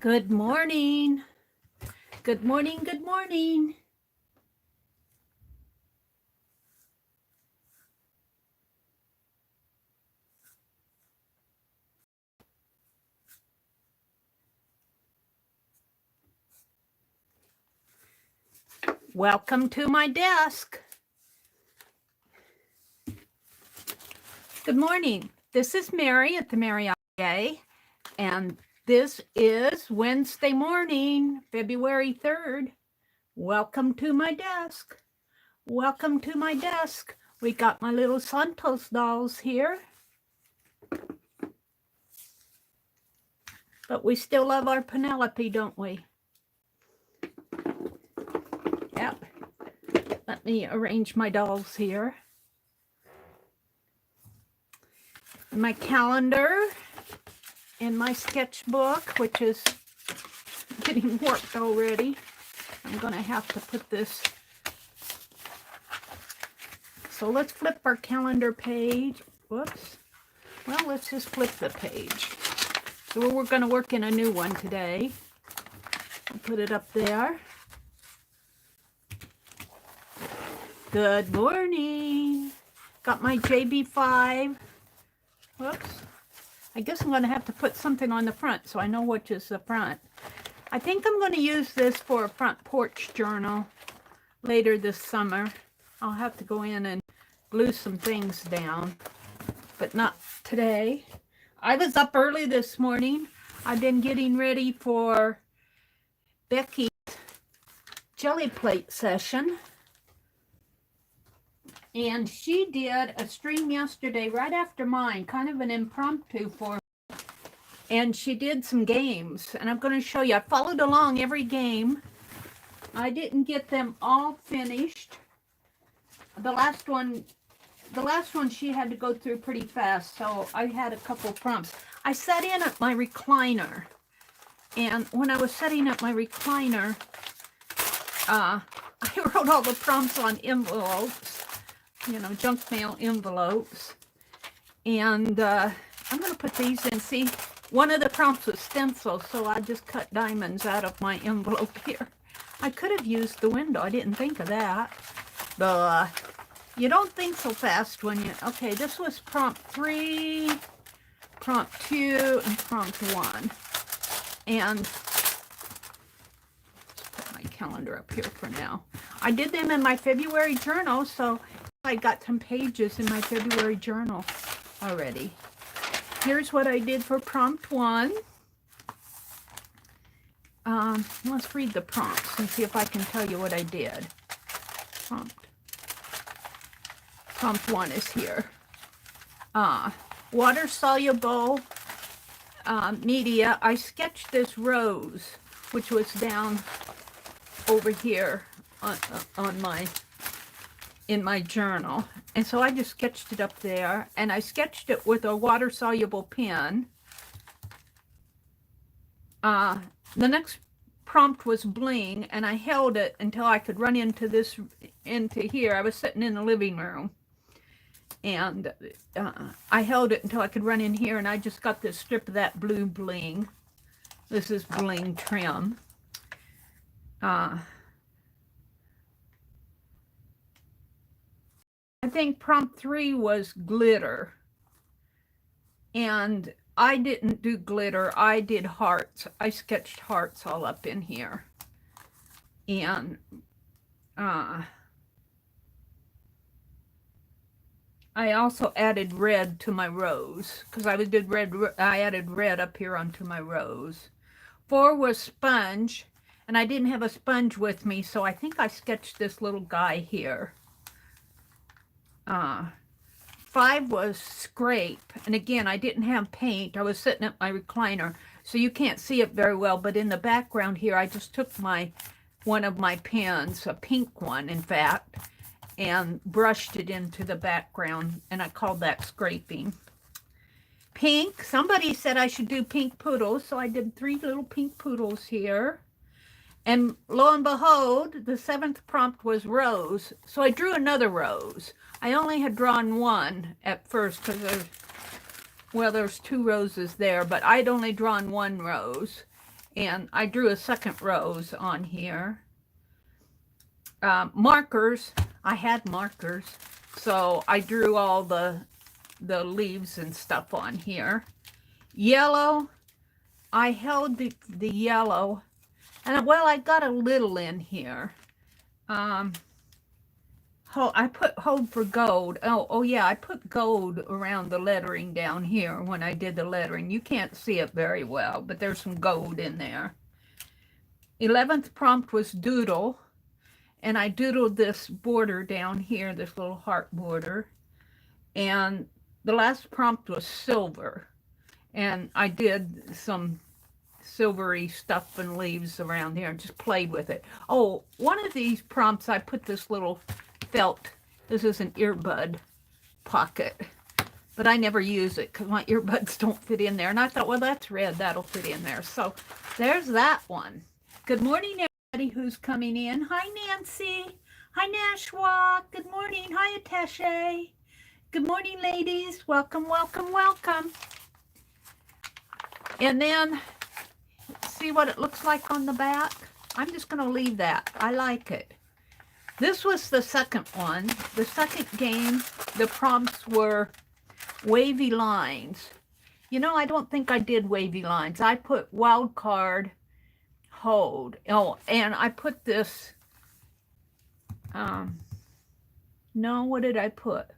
Good morning. Good morning. Good morning. Welcome to my desk. Good morning. This is Mary at TheMeriAtelier, and this is Wednesday morning, February 3rd. Welcome to my desk. Welcome to my desk. We got my little Santos dolls here. But we still love our Penelope, don't we? Yep. Let me arrange my dolls here. My calendar and my sketchbook, which is getting warped already. I'm going to have to put this. So let's flip our calendar page. Whoops. Well, let's just flip the page. So we're going to work in a new one today. I'll put it up there. Good morning. Got my JB5. Whoops. I guess I'm going to have to put something on the front so I know which is the front. I think I'm going to use this for a front porch journal later this summer. I'll have to go in and glue some things down, but not today. I was up early this morning. I've been getting ready for Becky's jelly plate session. And she did a stream yesterday right after mine, kind of an impromptu for me. And she did some games, and I'm going to show you. I followed along every game. I didn't get them all finished. The last one she had to go through pretty fast, so I had a couple prompts. I sat in at my recliner, and when I was setting up my recliner, I wrote all the prompts on envelopes, you know, junk mail envelopes. And I'm going to put these in. See, one of the prompts was stencil, so I just cut diamonds out of my envelope here. I could have used the window. I didn't think of that. But you don't think so fast when you... Okay, this was prompt 3, prompt 2, and prompt 1. And let's put my calendar up here for now. I did them in my February journal, so I got some pages in my February journal already. Here's what I did for prompt 1. Let's read the prompts and see if I can tell you what I did. Prompt 1 is here. Water-soluble media. I sketched this rose, which was down over here in my journal. And so I just sketched it up there, and I sketched it with a water-soluble pen. The next prompt was bling, and I held it until I could run into here. I was sitting in the living room, and I held it until I could run in here, and I just got this strip of that blue bling. This is bling trim. I think prompt 3 was glitter, and I didn't do glitter. I did hearts. I sketched hearts all up in here. And I also added red to my rose, because I added red up here onto my rose. 4 was sponge, and I didn't have a sponge with me, so I think I sketched this little guy here. 5 was scrape, and again, I didn't have paint. I was sitting at my recliner, so you can't see it very well, but in the background here, I just took one of my pens, a pink one, in fact, and brushed it into the background, and I called that scraping. Pink, somebody said I should do pink poodles, so I did 3 little pink poodles here. And lo and behold, the 7th prompt was rose, so I drew another rose. I only had drawn one at first because there's 2 roses there, but I'd only drawn 1 rose. And I drew a second rose on here. Markers, I had markers, so I drew all the leaves and stuff on here. Yellow, I held the yellow, and well, I got a little in here. I put hold for gold. Oh yeah, I put gold around the lettering down here when I did the lettering. You can't see it very well, but there's some gold in there. 11th prompt was doodle, and I doodled this border down here, this little heart border. And the last prompt was silver, and I did some silvery stuff and leaves around here and just played with it. Oh, one of these prompts, I put this little felt, this is an earbud pocket, but I never use it because my earbuds don't fit in there. And I thought, well, that's red, that'll fit in there. So there's that one. Good morning, everybody who's coming in. Hi, Nancy. Hi, Nashwa. Good morning. Hi, Attache. Good morning, ladies. Welcome, welcome, welcome. And then, see what it looks like on the back? I'm just going to leave that. I like it. This was the second one. The second game, the prompts were wavy lines. You know, I don't think I did wavy lines. I put wild card, hold. Oh, and I put this, no, what did I put?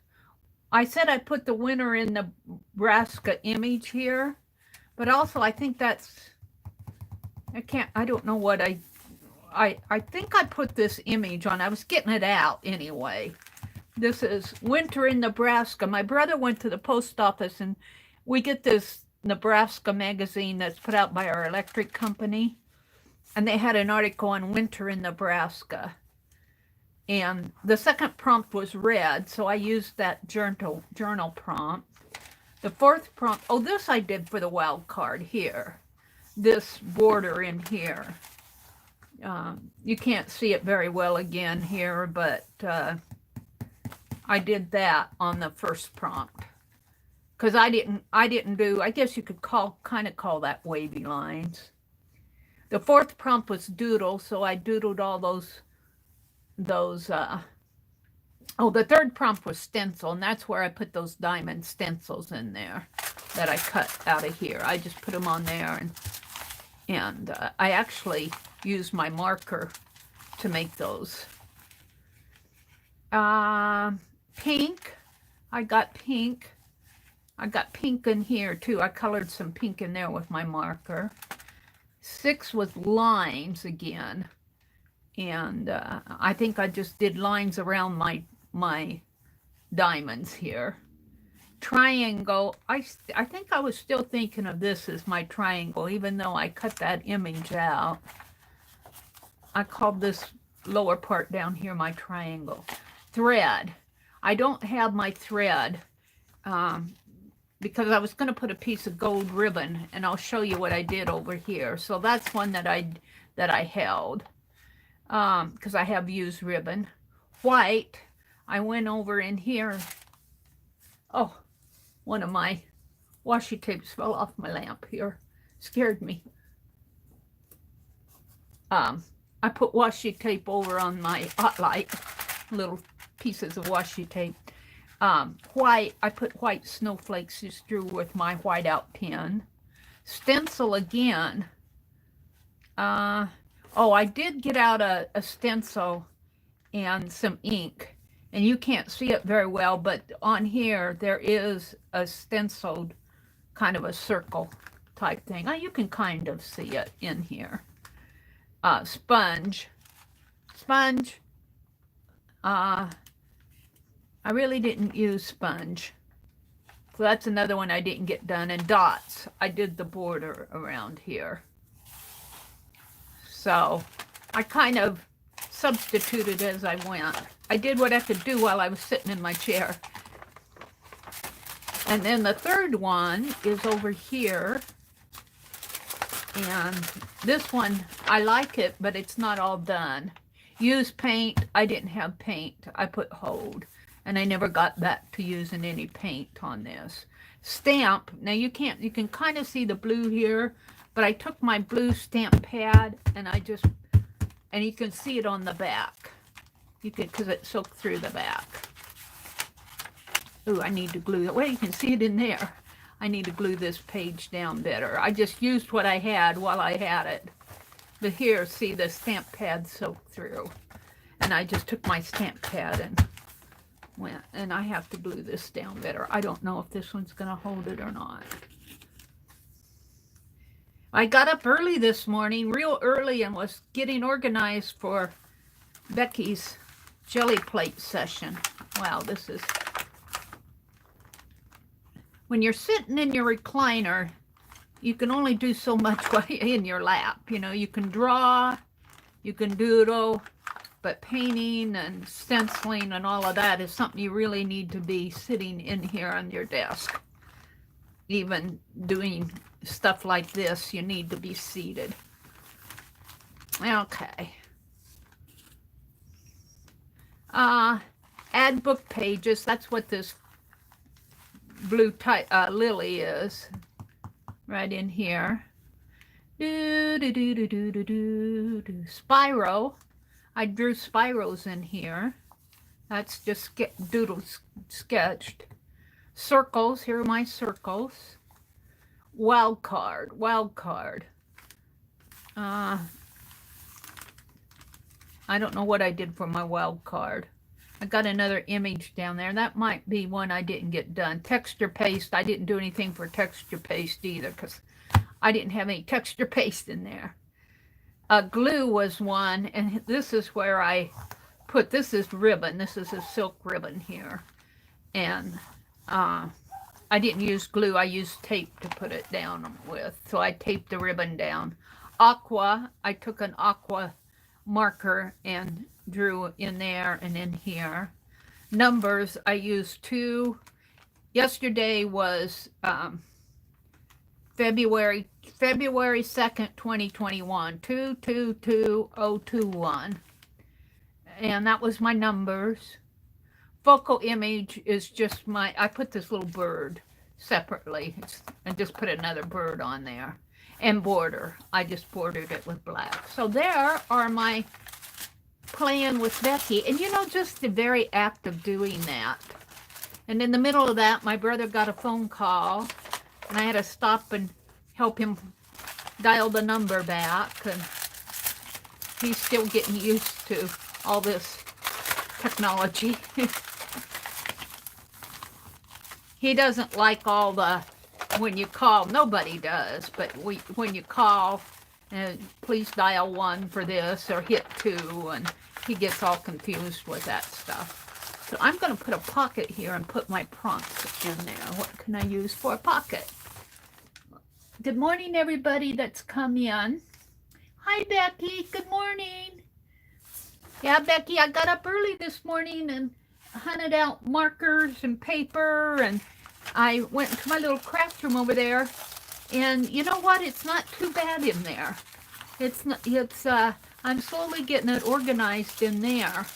I said I put the winter in Nebraska image here, but also I think that's, I don't know what I think I put this image on. I was getting it out anyway. This is Winter in Nebraska. My brother went to the post office, and we get this Nebraska magazine that's put out by our electric company. And they had an article on winter in Nebraska. And the second prompt was red, so I used that journal prompt. The fourth prompt, oh, this I did for the wild card here. This border in here. You can't see it very well again here, but I did that on the first prompt. Because I didn't do, I guess you could kind of call that wavy lines. The fourth prompt was doodle, so I doodled all those oh, the third prompt was stencil, and that's where I put those diamond stencils in there that I cut out of here. I just put them on there, and I actually used my marker to make those. Pink, I got pink. I got pink in here too. I colored some pink in there with my marker. 6 was lines again. And I think I just did lines around my diamonds here. Triangle, I think I was still thinking of this as my triangle, even though I cut that image out. I called this lower part down here my triangle. Thread, I don't have my thread because I was going to put a piece of gold ribbon, and I'll show you what I did over here. So that's one that I held. Because I have used ribbon. White, I went over in here. Oh, one of my washi tapes fell off my lamp here. Scared me. I put washi tape over on my hot light. Little pieces of washi tape. White, I put white snowflakes just drew with my whiteout pen. Stencil again. Oh, I did get out a stencil and some ink, and you can't see it very well, but on here there is a stenciled kind of a circle type thing. Oh, you can kind of see it in here. Sponge. I really didn't use sponge. So that's another one I didn't get done. And dots, I did the border around here. So I kind of substituted as I went. I did what I could do while I was sitting in my chair. And then the third one is over here. And this one, I like it, but it's not all done. Use paint. I didn't have paint. I put hold. And I never got back to using any paint on this. Stamp. Now you can kind of see the blue here, But I took my blue stamp pad and and you can see it on the back. You could, because it soaked through the back. Ooh, I need to glue it. Well, you can see it in there. I need to glue this page down better. I just used what I had while I had it. But here, see, the stamp pad soaked through. And I just took my stamp pad and went, and I have to glue this down better. I don't know if this one's going to hold it or not. I got up early this morning, real early, and was getting organized for Becky's jelly plate session. Wow, this is... When you're sitting in your recliner, you can only do so much while you're in your lap. You know, you can draw, you can doodle, but painting and stenciling and all of that is something you really need to be sitting in here on your desk. Even doing stuff like this, you need to be seated. Okay. Add book pages. That's what this blue lily is. Right in here. Spyro. I drew Spyros in here. That's just sketched. Circles. Here are my circles. Wild card. I don't know what I did for my wild card. I got another image down there. That might be one I didn't get done. Texture paste. I didn't do anything for texture paste either because I didn't have any texture paste in there. Glue was one, and this is where I put, this is ribbon. This is a silk ribbon here. And I didn't use glue. I used tape to put it down with. So I taped the ribbon down. Aqua, I took an aqua marker and drew in there and in here. Numbers, I used 2. Yesterday was February 2nd, 2021, 222021. And that was my numbers. Focal image is just I put this little bird separately. I just put another bird on there. And border, I just bordered it with black. So there are my playing with Becky. And you know, just the very act of doing that. And in the middle of that, my brother got a phone call. And I had to stop and help him dial the number back. And he's still getting used to all this technology. He doesn't like all the, when you call, nobody does, but when you call, please dial 1 for this, or hit 2, and he gets all confused with that stuff. So I'm going to put a pocket here and put my prompts in there. What can I use for a pocket? Good morning, everybody that's come in. Hi, Becky. Good morning. Yeah, Becky, I got up early this morning and hunted out markers and paper, and I went into my little craft room over there, and you know what? It's not too bad in there. I'm slowly getting it organized in there.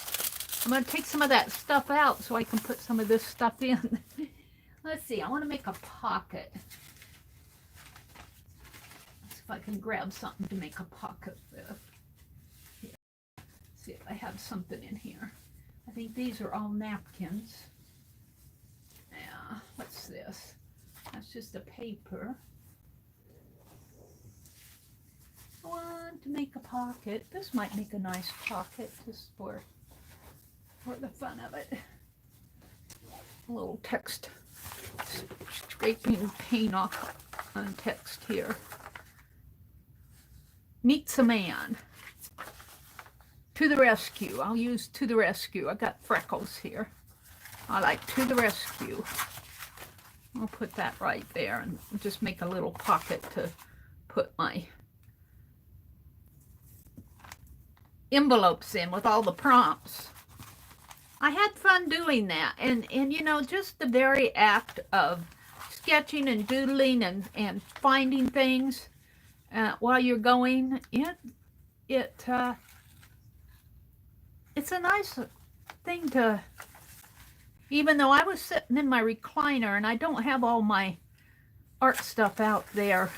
I'm going to take some of that stuff out so I can put some of this stuff in. Let's see, I want to make a pocket. Let's see if I can grab something to make a pocket with. Here. See if I have something in here. I think these are all napkins. Yeah, what's this? That's just a paper. I want to make a pocket. This might make a nice pocket just for the fun of it. A little text, scraping paint off on text here. Meets a man. To the rescue. I'll use to the rescue. I got freckles here. I like to the rescue. I'll put that right there and just make a little pocket to put my envelopes in with all the prompts. I had fun doing that. And you know, just the very act of sketching and doodling and finding things while you're going, it's a nice thing to, even though I was sitting in my recliner and I don't have all my art stuff out there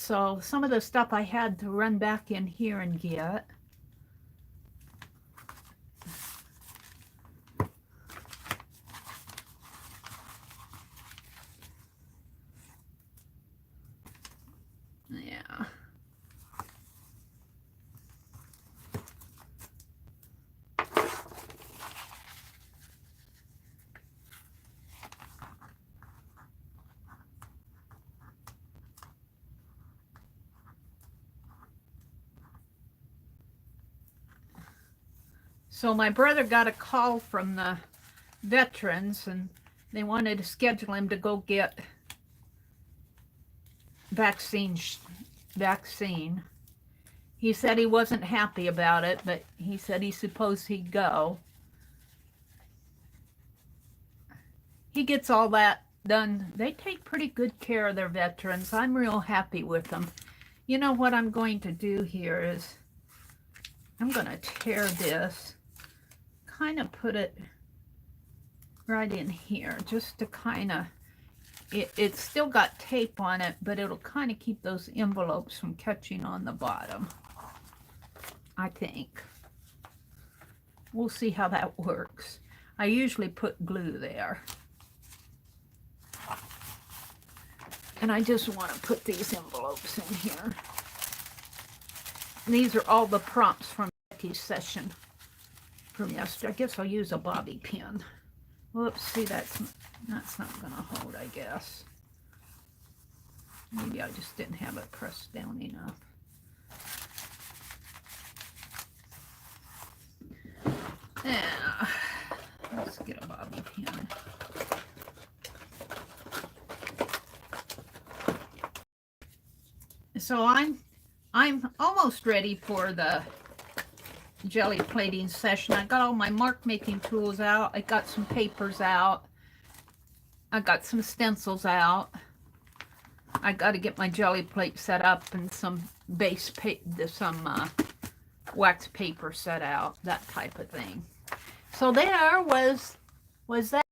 So some of the stuff I had to run back in here and get. Yeah. So my brother got a call from the veterans, and they wanted to schedule him to go get vaccine. He said he wasn't happy about it, but he said he supposed he'd go. He gets all that done. They take pretty good care of their veterans. I'm real happy with them. You know what I'm going to do here is I'm going to tear this, kind of put it right in here, just to kind of, it's still got tape on it, but it'll kind of keep those envelopes from catching on the bottom, I think. We'll see how that works. I usually put glue there. And I just want to put these envelopes in here. And these are all the prompts from Becky's session from yesterday. I guess I'll use a bobby pin. Whoops, see, that's not going to hold, I guess. Maybe I just didn't have it pressed down enough. Yeah, let's get a bobby pin. So I'm almost ready for the jelly plating session. I got all my mark making tools out. I got some papers out. I got some stencils out. I got to get my jelly plate set up and some wax paper set out, that type of thing. So there was that.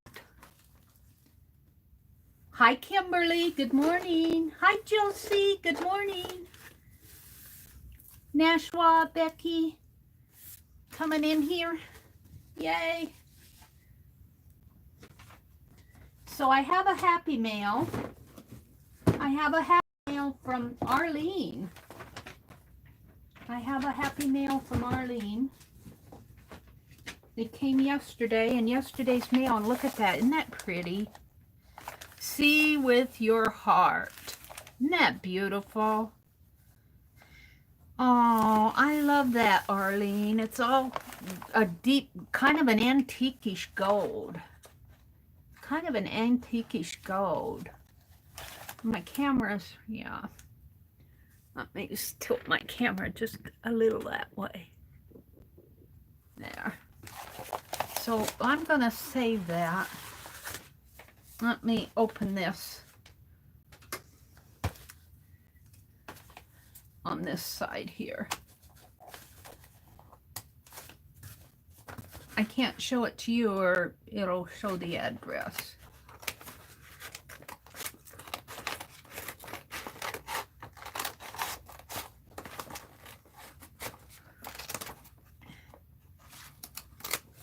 Hi, Kimberly. Good morning. Hi, Josie. Good morning. Nashua, Becky, coming in here. Yay. So I have a happy mail. I have a happy mail from Arlene. I have a happy mail from Arlene. It came yesterday, and yesterday's mail, and look at that. Isn't that pretty? See with your heart. Isn't that beautiful? Oh, I love that, Arlene. It's all a deep, kind of an antique-ish gold. Kind of an antique-ish gold. My camera's, yeah. Let me just tilt my camera just a little that way. There. So I'm going to save that. Let me open this on this side here. I can't show it to you or it'll show the address.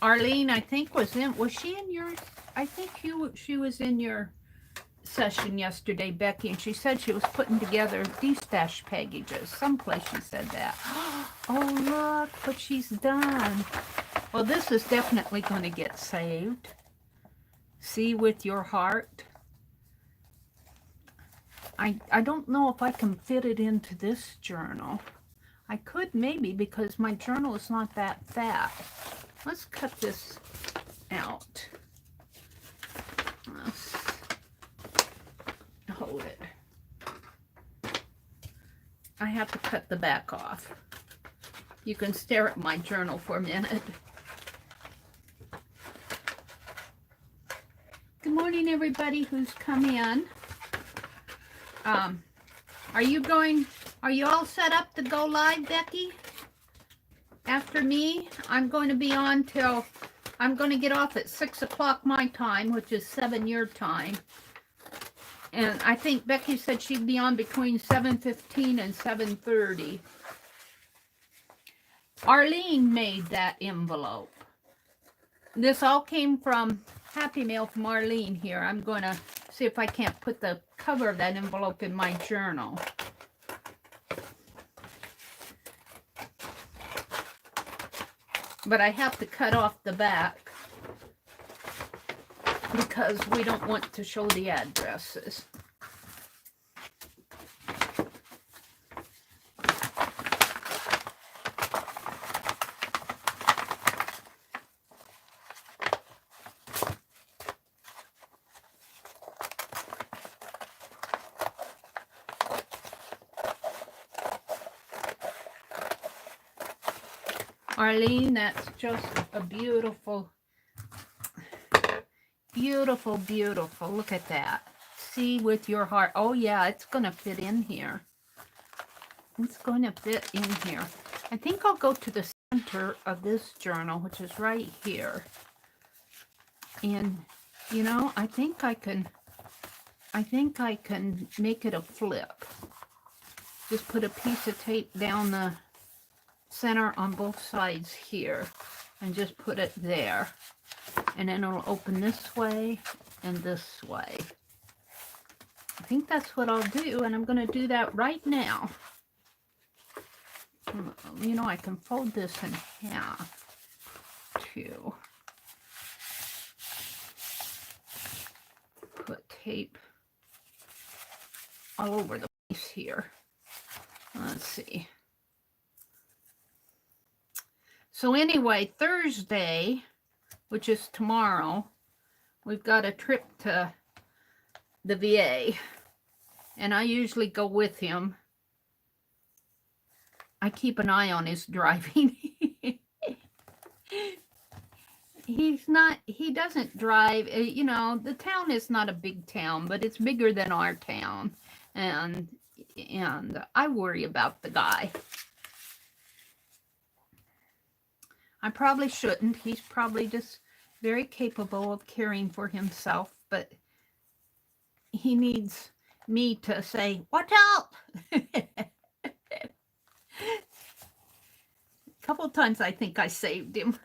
Arlene, I think was she in your, I think she was in your session yesterday, Becky, and she said she was putting together de-stash packages. Someplace she said that. Oh, look what she's done. Well, this is definitely going to get saved. See with your heart. I don't know if I can fit it into this journal. I could maybe, because my journal is not that fat. Let's cut this out. Let's hold it. I have to cut the back off. You can stare at my journal for a minute. Good morning, everybody who's come in. Are you all set up to go live, Becky? After me, I'm going to be on till, I'm going to get off at 6 o'clock my time, which is 7 your time. And I think Becky said she'd be on between 7:15 and 7:30. Arlene made that envelope. This all came from Happy Mail from Arlene here. I'm going to see if I can't put the cover of that envelope in my journal. But I have to cut off the back because we don't want to show the addresses. Arlene, that's just a beautiful, beautiful, beautiful. Look at that. See with your heart. Oh, yeah, it's going to fit in here. It's going to fit in here. I think I'll go to the center of this journal, which is right here. And, you know, I think I can make it a flip. Just put a piece of tape down the center on both sides here and just put it there, and then it'll open this way and this way. I think that's what I'll do, and I'm going to do that right now. You know, I can fold this in half too. Put tape all over the place here. Let's see. So anyway, Thursday, which is tomorrow, we've got a trip to the VA, and I usually go with him. I keep an eye on his driving. He doesn't drive, you know, the town is not a big town, but it's bigger than our town, and I worry about the guy. I probably shouldn't. He's probably just very capable of caring for himself, but he needs me to say, watch out! A couple times I think I saved him.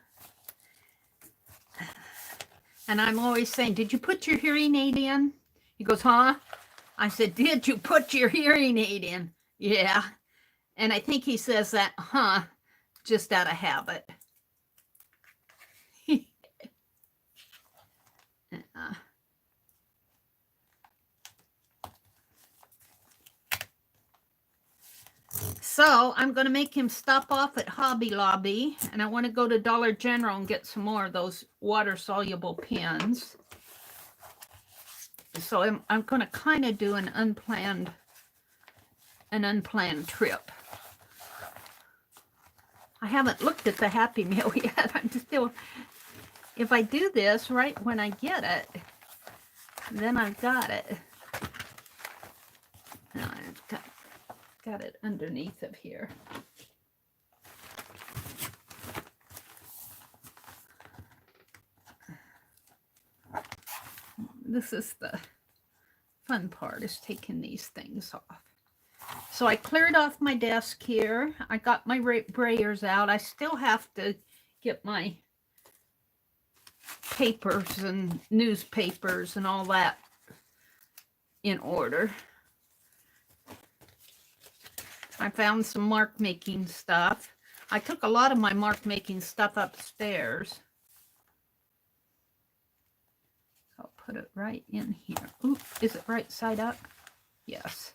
And I'm always saying, did you put your hearing aid in? He goes, huh? I said, did you put your hearing aid in? Yeah. And I think he says that, huh, just out of habit. So I'm going to make him stop off at Hobby Lobby, and I want to go to Dollar General and get some more of those water-soluble pens. So I'm going to kind of do an unplanned trip. I haven't looked at the Happy Meal yet. I'm still, if I do this right when I get it, then I've got it. Now I've got it underneath of here. This is the fun part, is taking these things off. So I cleared off my desk here. I got my brayers out. I still have to get my papers and newspapers and all that in order. I found some mark making stuff. I took a lot of my mark making stuff upstairs. I'll put it right in here. Ooh, is it right side up? Yes.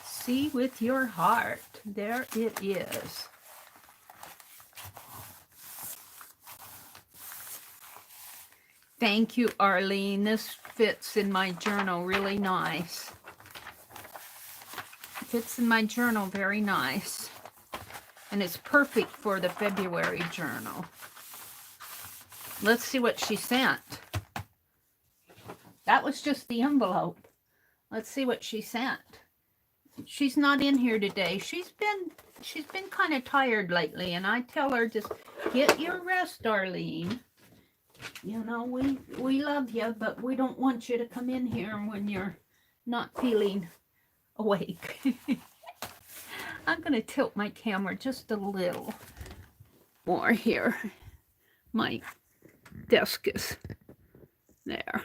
See with your heart. There it is. Thank you, Arlene. This fits in my journal really nice. Fits in my journal very nice. And it's perfect for the February journal. Let's see what she sent. That was just the envelope. Let's see what she sent. She's not in here today. She's been kind of tired lately, and I tell her, just get your rest, Arlene. You know, we love you, but we don't want you to come in here when you're not feeling awake. I'm going to tilt my camera just a little more here. My desk is there.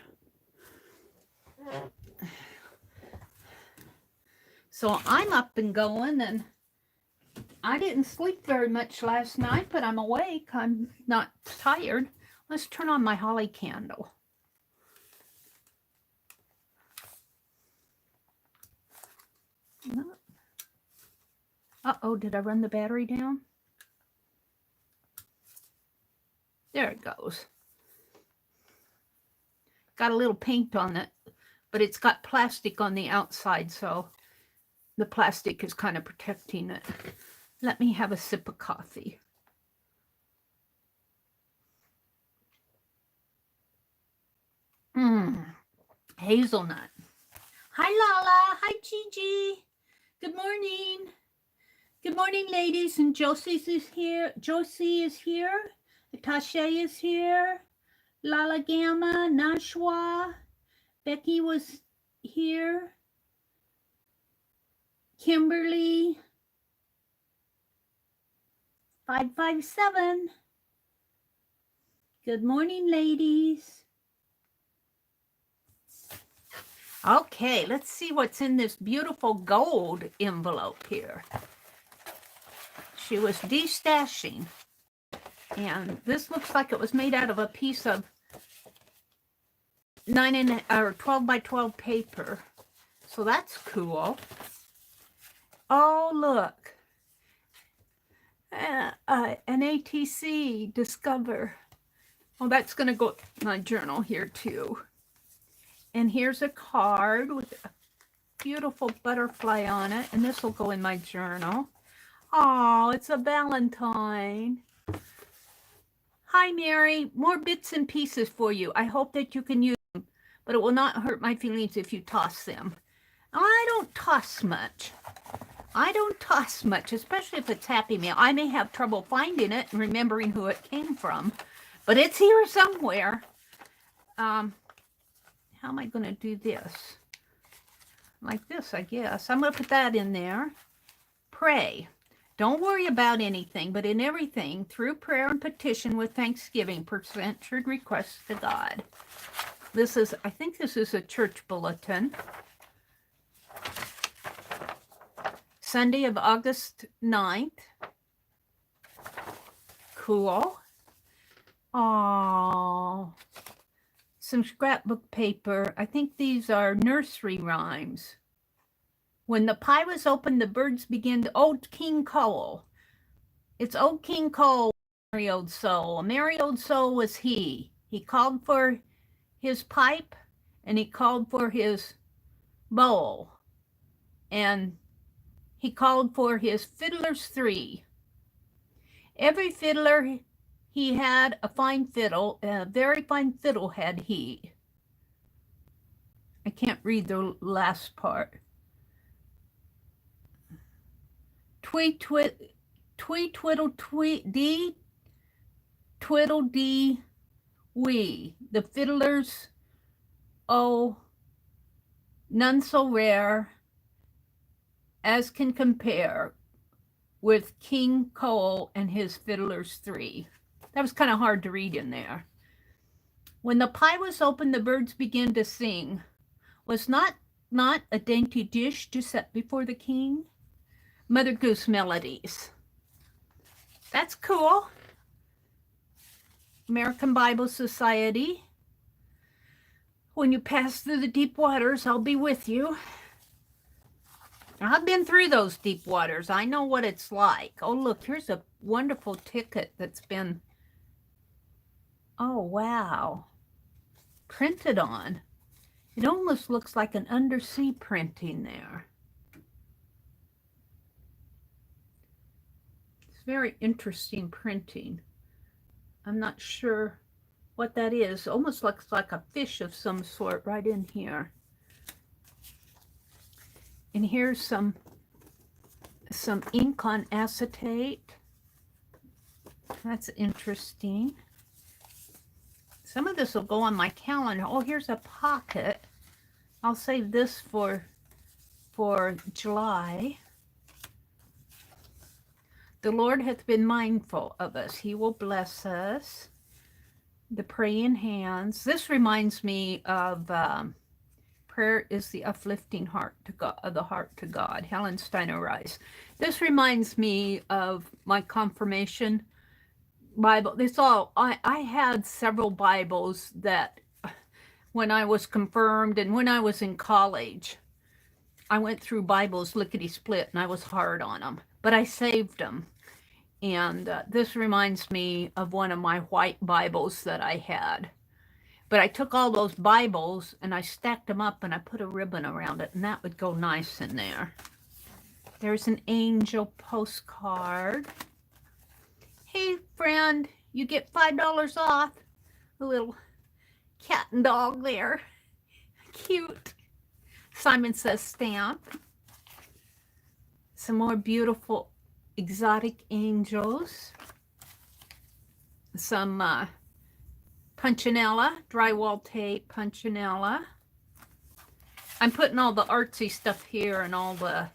So I'm up and going, and I didn't sleep very much last night, but I'm awake. I'm not tired. Let's turn on my holly candle. Uh-oh, did I run the battery down? There it goes. Got a little paint on it, but it's got plastic on the outside, so the plastic is kind of protecting it. Let me have a sip of coffee. Hazelnut. Hi, Lala. Hi, Gigi. Good morning. Good morning, ladies. And Josie is here. Josie is here. Tasha is here. Lala Gamma, Nashwa. Becky was here. Kimberly. 557. Good morning, ladies. Okay, let's see what's in this beautiful gold envelope here. She was destashing, and this looks like it was made out of a piece of 12 by 12 paper. So that's cool. Oh, look. An ATC Discover. Oh, that's going to go in my journal here too. And here's a card with a beautiful butterfly on it. And this will go in my journal. Oh, it's a Valentine. Hi, Mary. More bits and pieces for you. I hope that you can use them, but it will not hurt my feelings if you toss them. I don't toss much. I don't toss much, especially if it's Happy Meal. I may have trouble finding it and remembering who it came from, but it's here somewhere. How am I going to do this? Like this, I guess. I'm going to put that in there. Pray. Don't worry about anything, but in everything, through prayer and petition with thanksgiving, present your requests to God. This is, I think this is a church bulletin. Sunday of August 9th. Cool. Oh, some scrapbook paper. I think these are nursery rhymes. When the pie was opened, the birds began to... Old King Cole. It's Old King Cole, merry old soul. A merry old soul was he. He called for his pipe, and he called for his bowl. And he called for his fiddlers three. Every fiddler he had a fine fiddle, a very fine fiddle had he. I can't read the last part. Tweet, twiddle, tweet, dee, twiddle, dee, wee. The fiddlers, oh, none so rare as can compare with King Cole and his fiddlers three. That was kind of hard to read in there. When the pie was opened, the birds began to sing. Was not a dainty dish to set before the king? Mother Goose melodies. That's cool. American Bible Society. When you pass through the deep waters, I'll be with you. I've been through those deep waters. I know what it's like. Oh, look, here's a wonderful ticket that's been, oh, wow, printed on. It almost looks like an undersea printing there. It's very interesting printing. I'm not sure what that is. Almost looks like a fish of some sort right in here. And here's some ink on acetate. That's interesting. Some of this will go on my calendar. Oh, here's a pocket. I'll save this for July. The Lord hath been mindful of us. He will bless us. The praying hands. This reminds me of prayer is the uplifting heart to God, the heart to God. Helen Steiner Rice. This reminds me of my confirmation Bible. I had several Bibles that when I was confirmed and when I was in college, I went through Bibles lickety-split and I was hard on them, but I saved them. And this reminds me of one of my white Bibles that I had. But I took all those Bibles and I stacked them up and I put a ribbon around it, and that would go nice in there. There's an angel postcard. Hey, friend, you get $5 off. A little cat and dog there. Cute. Simon Says stamp. Some more beautiful exotic angels. Some punchinella, drywall tape, punchinella. I'm putting all the artsy stuff here and all the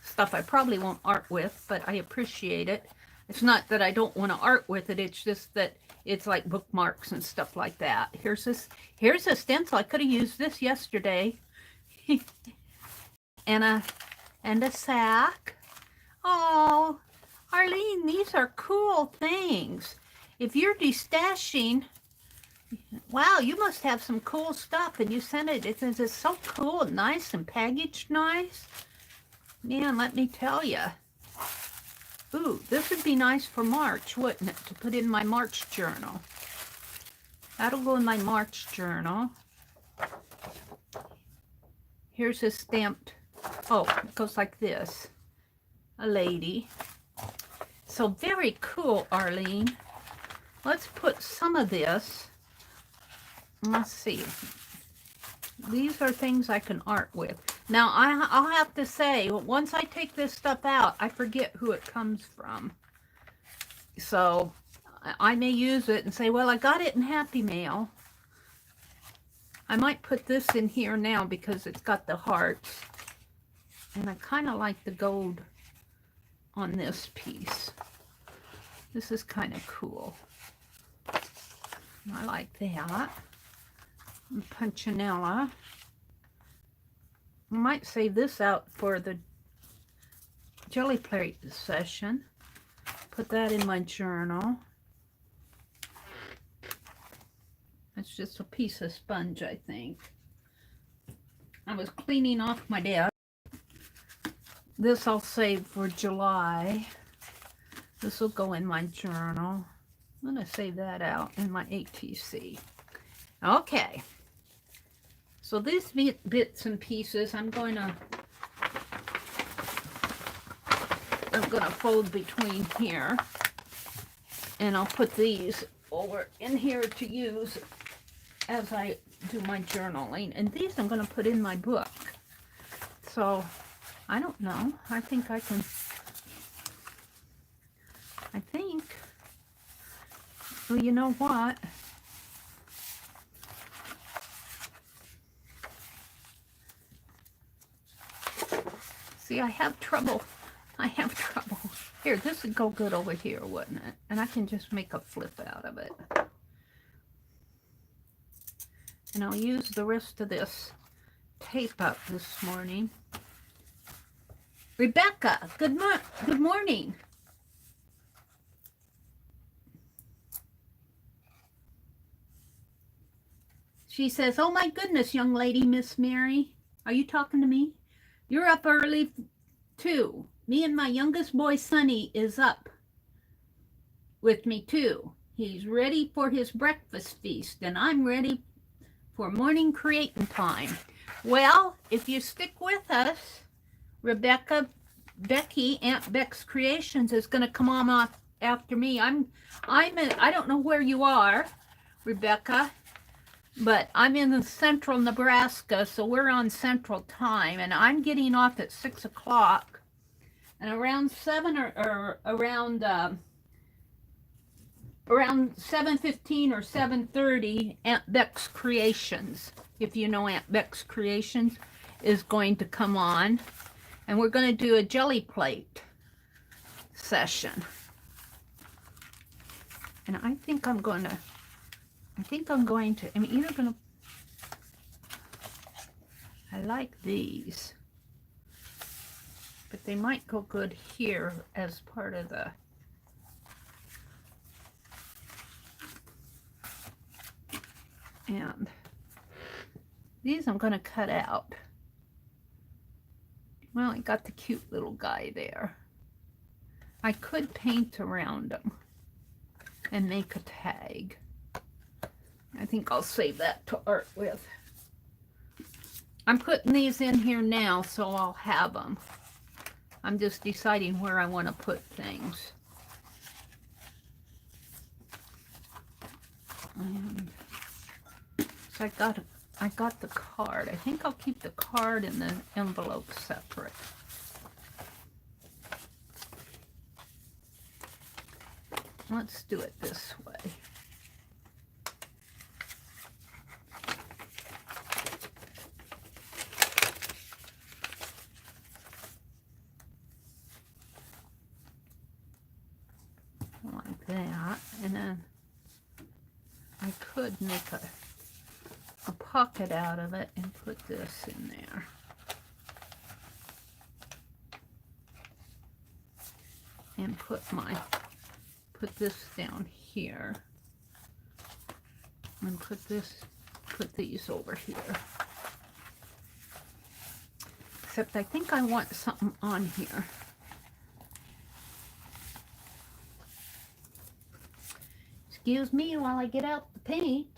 stuff I probably won't art with, but I appreciate it. It's not that I don't want to art with it, it's just that it's like bookmarks and stuff like that. Here's a stencil. I could have used this yesterday. and a sack. Oh, Arlene, these are cool things. If you're destashing, wow, you must have some cool stuff, and you sent it. It's so cool and nice and packaged nice. Man, let me tell you. Ooh, this would be nice for March, wouldn't it? To put in my March journal. That'll go in my March journal. Here's a stamped, oh, it goes like this. A lady. So very cool, Arlene. Let's put some of this. Let's see. These are things I can art with. Now, I'll have to say, once I take this stuff out, I forget who it comes from. So, I may use it and say, well, I got it in Happy Mail. I might put this in here now because it's got the hearts. And I kind of like the gold on this piece. This is kind of cool. I like that. And punchinella. I might save this out for the jelly plate session. Put that in my journal. It's just a piece of sponge, I think. I was cleaning off my desk. This I'll save for July. This will go in my journal. I'm going to save that out in my ATC. Okay. So these bits and pieces, I'm going to fold between here, and I'll put these over in here to use as I do my journaling. And these I'm going to put in my book. So I don't know. I think I can. Well, you know what? See, I have trouble. Here, this would go good over here, wouldn't it? And I can just make a flip out of it. And I'll use the rest of this tape up this morning. Rebecca, good morning. She says, oh my goodness, young lady, Miss Mary. Are you talking to me? You're up early too. Me and my youngest boy, Sonny, is up with me too. He's ready for his breakfast feast, and I'm ready for morning creating time. Well, if you stick with us, Becky, Aunt Beck's Creations is going to come on off after me. I don't know where you are, Rebecca, but I'm in central Nebraska, so we're on central time, and I'm getting off at 6 o'clock, and around 7 or around around 7:15 or 7:30, Aunt Beck's Creations, if you know Aunt Beck's Creations, is going to come on. And we're going to do a jelly plate session. And I think I'm either going to, I like these, but they might go good here as part of the, and these I'm going to cut out. Well, I got the cute little guy there. I could paint around them and make a tag. I think I'll save that to art with. I'm putting these in here now, so I'll have them. I'm just deciding where I want to put things. And so I got the card. I think I'll keep the card and the envelope separate. Let's do it this way. Like that, and then I could make a pocket out of it and put this in there. And put this down here. And put these over here. Except I think I want something on here. Excuse me while I get out the paint.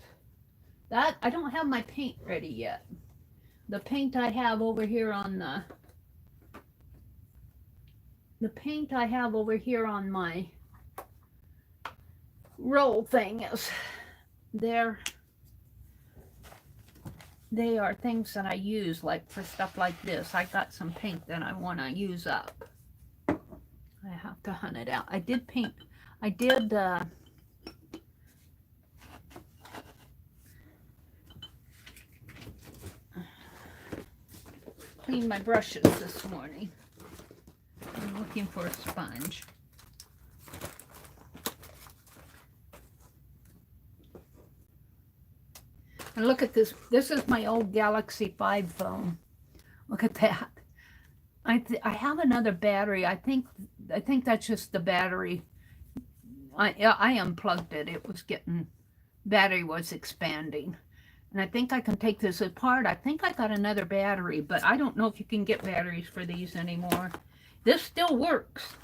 I don't have my paint ready yet. The paint I have over here on my roll thing is they are things that I use like for stuff like this. I got some paint that I want to use up. I have to hunt it out. I did clean my brushes this morning. I'm looking for a sponge. And look at this. This is my old Galaxy 5 phone. Look at that. I have another battery. I think that's just the battery. I unplugged it. It was battery was expanding. And I think I can take this apart. I think I got another battery, but I don't know if you can get batteries for these anymore. This still works.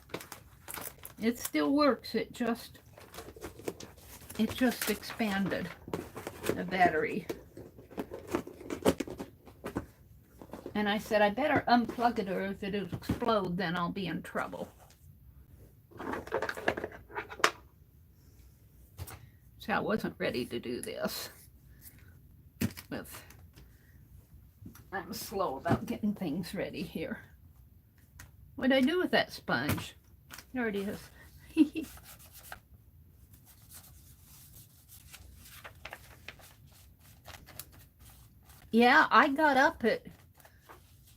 It still works. It just expanded the battery. And I said, I better unplug it, or if it will explode, then I'll be in trouble. So I wasn't ready to do this. I'm slow about getting things ready here. What did I do with that sponge? There it is. Yeah, I got up at,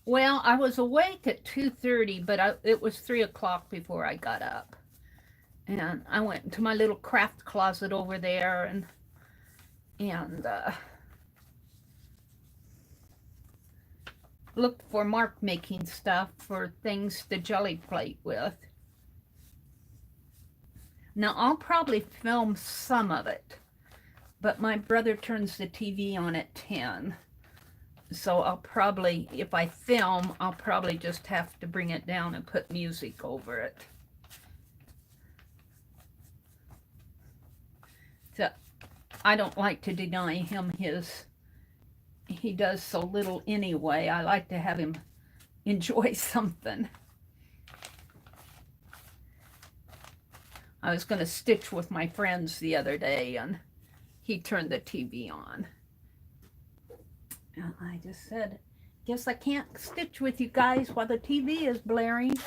well, I was awake at 2:30, but it was 3 o'clock before I got up. And I went into my little craft closet over there and looked for mark making stuff for things to jelly plate with. Now I'll probably film some of it, but my brother turns the TV on at 10. So I'll probably, if I film, I'll probably just have to bring it down and put music over it. So I don't like to deny him he does so little anyway. I like to have him enjoy something. I was going to stitch with my friends the other day, and he turned the TV on. And I just said, guess I can't stitch with you guys while the TV is blaring.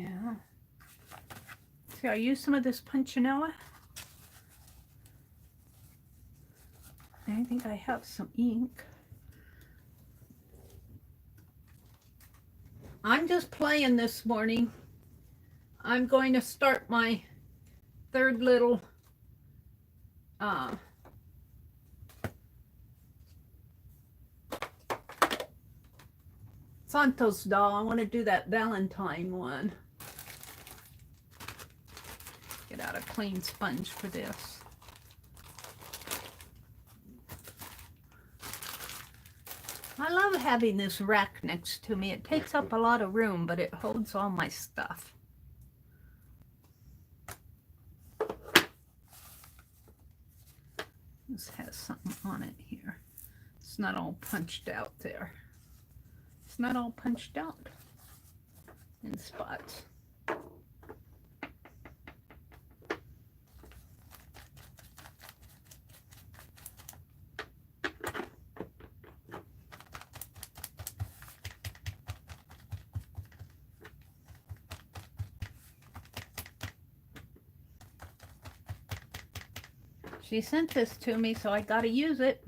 Yeah. See, I used some of this punchinella. I think I have some ink. I'm just playing this morning. I'm going to start my third little Santos doll. I want to do that Valentine one. Get out a clean sponge for this. I love having this rack next to me. It takes up a lot of room, but it holds all my stuff. This has something on it here. It's not all punched out there. It's not all punched out in spots. She sent this to me, so I gotta use it.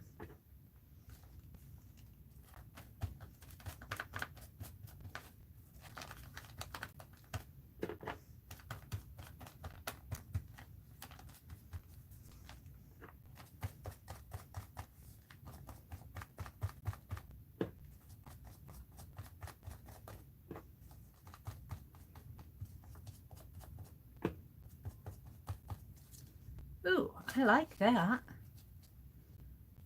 Ooh, I like that.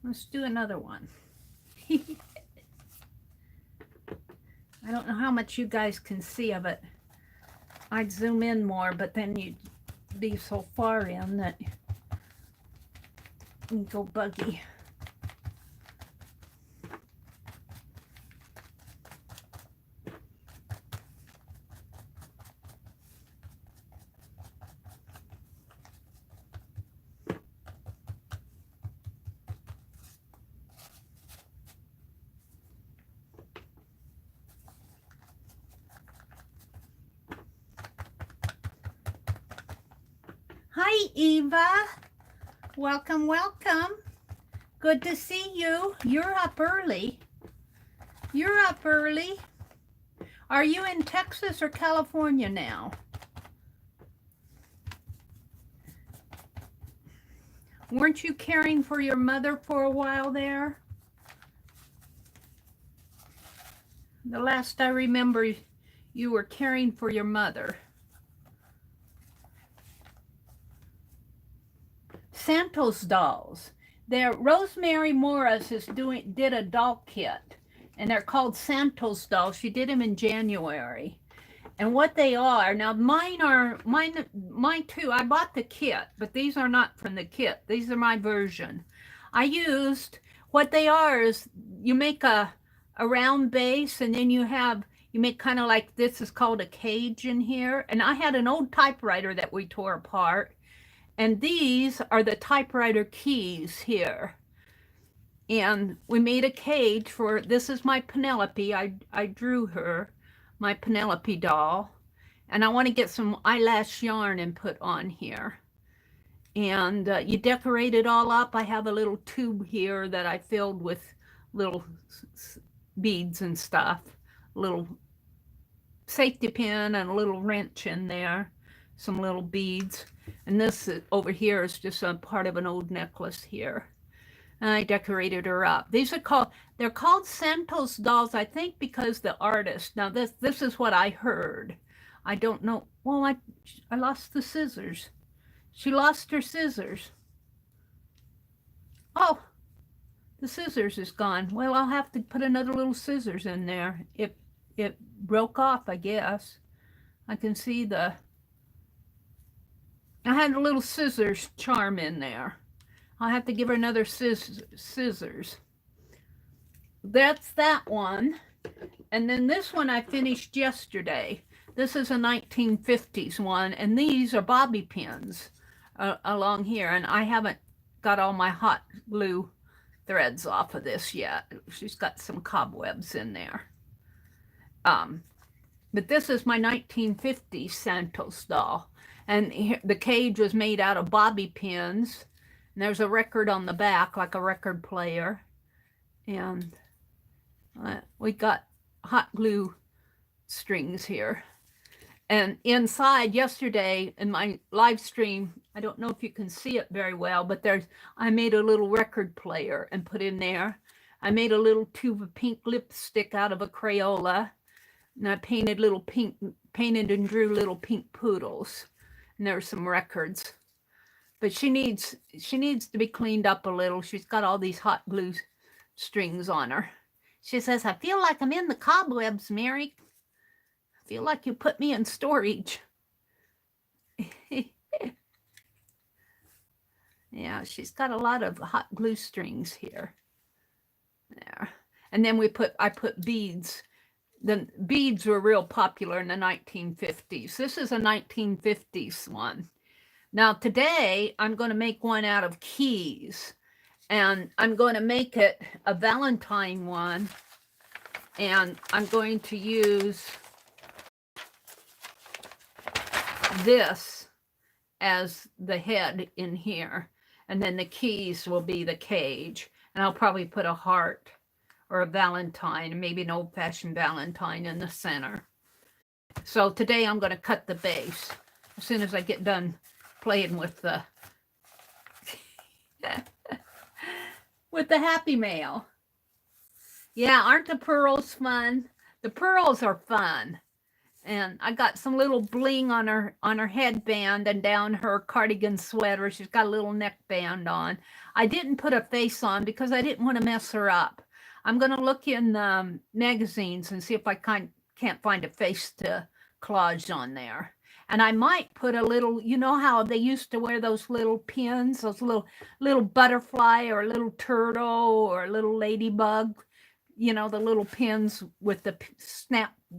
Let's do another one. I don't know how much you guys can see of it. I'd zoom in more, but then you'd be so far in that you'd go buggy. Hi, Eva. Welcome, welcome. Good to see you. You're up early. You're up early. Are you in Texas or California now? Weren't you caring for your mother for a while there? The last I remember, you were caring for your mother. Santos dolls. Rosemary Morris did a doll kit, and they're called Santos dolls. She did them in January. And what they are, now mine too. I bought the kit, but these are not from the kit. These are my version. What they are is you make a round base, and then you make kind of like, this is called a cage in here. And I had an old typewriter that we tore apart. And these are the typewriter keys here. And we made a cage for, this is my Penelope. I drew her, my Penelope doll. And I want to get some eyelash yarn and put on here. And you decorate it all up. I have a little tube here that I filled with little beads and stuff. A little safety pin and a little wrench in there. Some little beads. And this over here is just a part of an old necklace here. And I decorated her up. They're called Santos dolls, I think, because the artist. Now this is what I heard. I don't know. Well, I lost the scissors. She lost her scissors. Oh, the scissors is gone. Well, I'll have to put another little scissors in there. It broke off, I guess. I can see I had a little scissors charm in there. I'll have to give her another scissors. That's that one. And then this one I finished yesterday. This is a 1950s one, and these are bobby pins along here. And I haven't got all my hot glue threads off of this yet. She's got some cobwebs in there. But this is my 1950s Santos doll. And the cage was made out of bobby pins. And there's a record on the back, like a record player. And we got hot glue strings here. And inside, yesterday in my live stream, I don't know if you can see it very well, but I made a little record player and put in there. I made a little tube of pink lipstick out of a Crayola. And I painted and drew little pink poodles. And there's some records. But she needs to be cleaned up a little. She's got all these hot glue strings on her. She says, I feel like I'm in the cobwebs, Mary. I feel like you put me in storage. Yeah, she's got a lot of hot glue strings here. There. And then I put beads. The beads were real popular in the 1950s. This is a 1950s one. Now today, I'm going to make one out of keys. And I'm going to make it a Valentine one. And I'm going to use this as the head in here. And then the keys will be the cage. And I'll probably put a heart or a Valentine, maybe an old-fashioned Valentine in the center. So today I'm going to cut the base as soon as I get done playing with the with the Happy Mail. Yeah, aren't the pearls fun? The pearls are fun. And I got some little bling on her headband and down her cardigan sweater. She's got a little neckband on. I didn't put a face on because I didn't want to mess her up. I'm going to look in magazines and see if I can't find a face to collage on there. And I might put a little, you know how they used to wear those little pins, those little butterfly or a little turtle or a little ladybug, you know, the little pins with the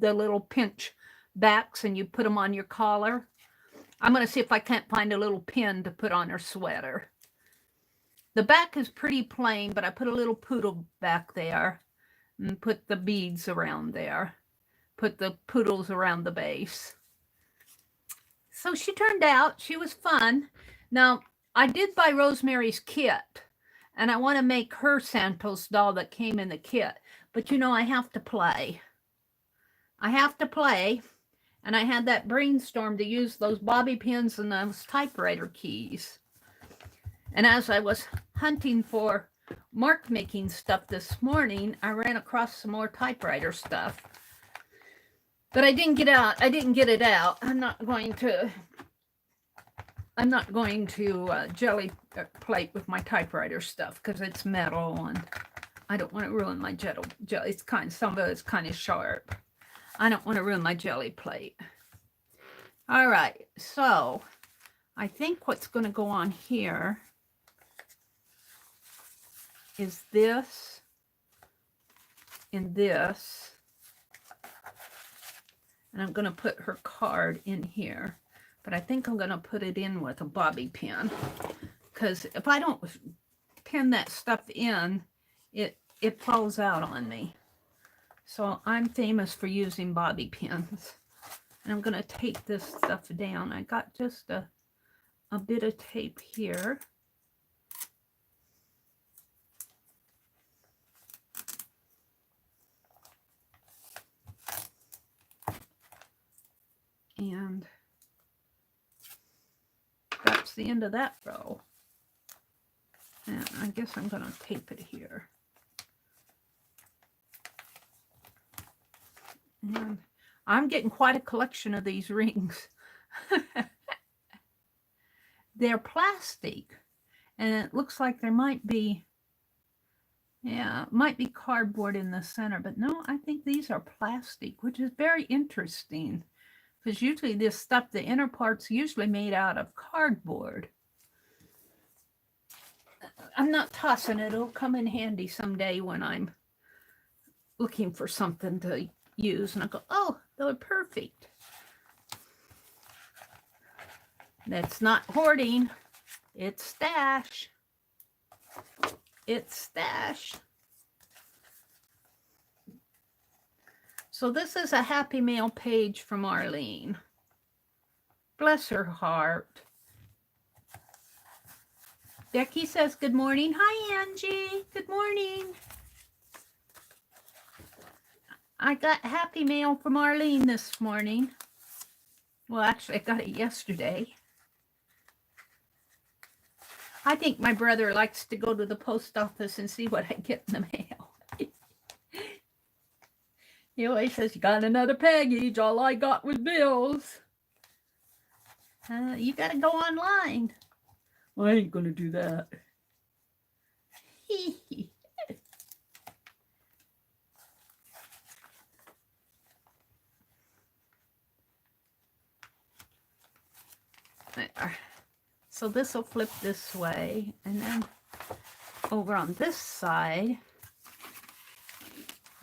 little pinch backs, and you put them on your collar. I'm going to see if I can't find a little pin to put on her sweater. The back is pretty plain, but I put a little poodle back there and put the beads around there. Put the poodles around the base. So she turned out, she was fun. Now, I did buy Rosemary's kit, and I want to make her Santos doll that came in the kit. But you know, I have to play. I have to play. And I had that brainstorm to use those bobby pins and those typewriter keys. And as I was hunting for mark making stuff this morning, I ran across some more typewriter stuff. But I didn't get it out. I'm not going to jelly plate with my typewriter stuff because it's metal and I don't want to ruin my jelly. Some of it's kind of sharp. I don't want to ruin my jelly plate. All right, so I think what's going to go on here is this and this. And I'm going to put her card in here. But I think I'm going to put it in with a bobby pin. Because if I don't pin that stuff in, it falls out on me. So I'm famous for using bobby pins. And I'm going to tape this stuff down. I got just a bit of tape here. And that's the end of that row. And I guess I'm going to tape it here. And I'm getting quite a collection of these rings. They're plastic. And it looks like there might be, might be cardboard in the center. But no, I think these are plastic, which is very interesting. Because usually this stuff, the inner part's usually made out of cardboard. I'm not tossing it. It'll come in handy someday when I'm looking for something to use. And I go, oh, they're perfect. That's not hoarding. It's stash. It's stash. So this is a Happy Mail page from Arlene. Bless her heart. Becky says, good morning. Hi, Angie. Good morning. I got Happy Mail from Arlene this morning. Well, actually, I got it yesterday. I think my brother likes to go to the post office and see what I get in the mail. He always says, you got another package. All I got was bills. You got to go online. Well, I ain't going to do that. There. So this will flip this way, and then over on this side,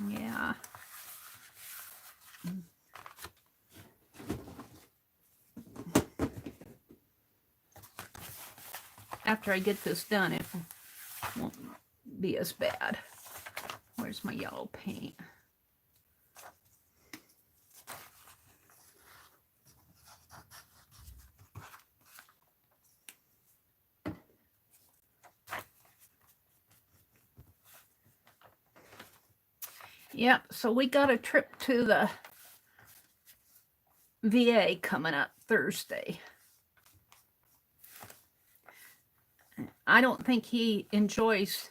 yeah. After I get this done, it won't be as bad. Where's my yellow paint? Yep, so we got a trip to the VA coming up Thursday. I don't think he enjoys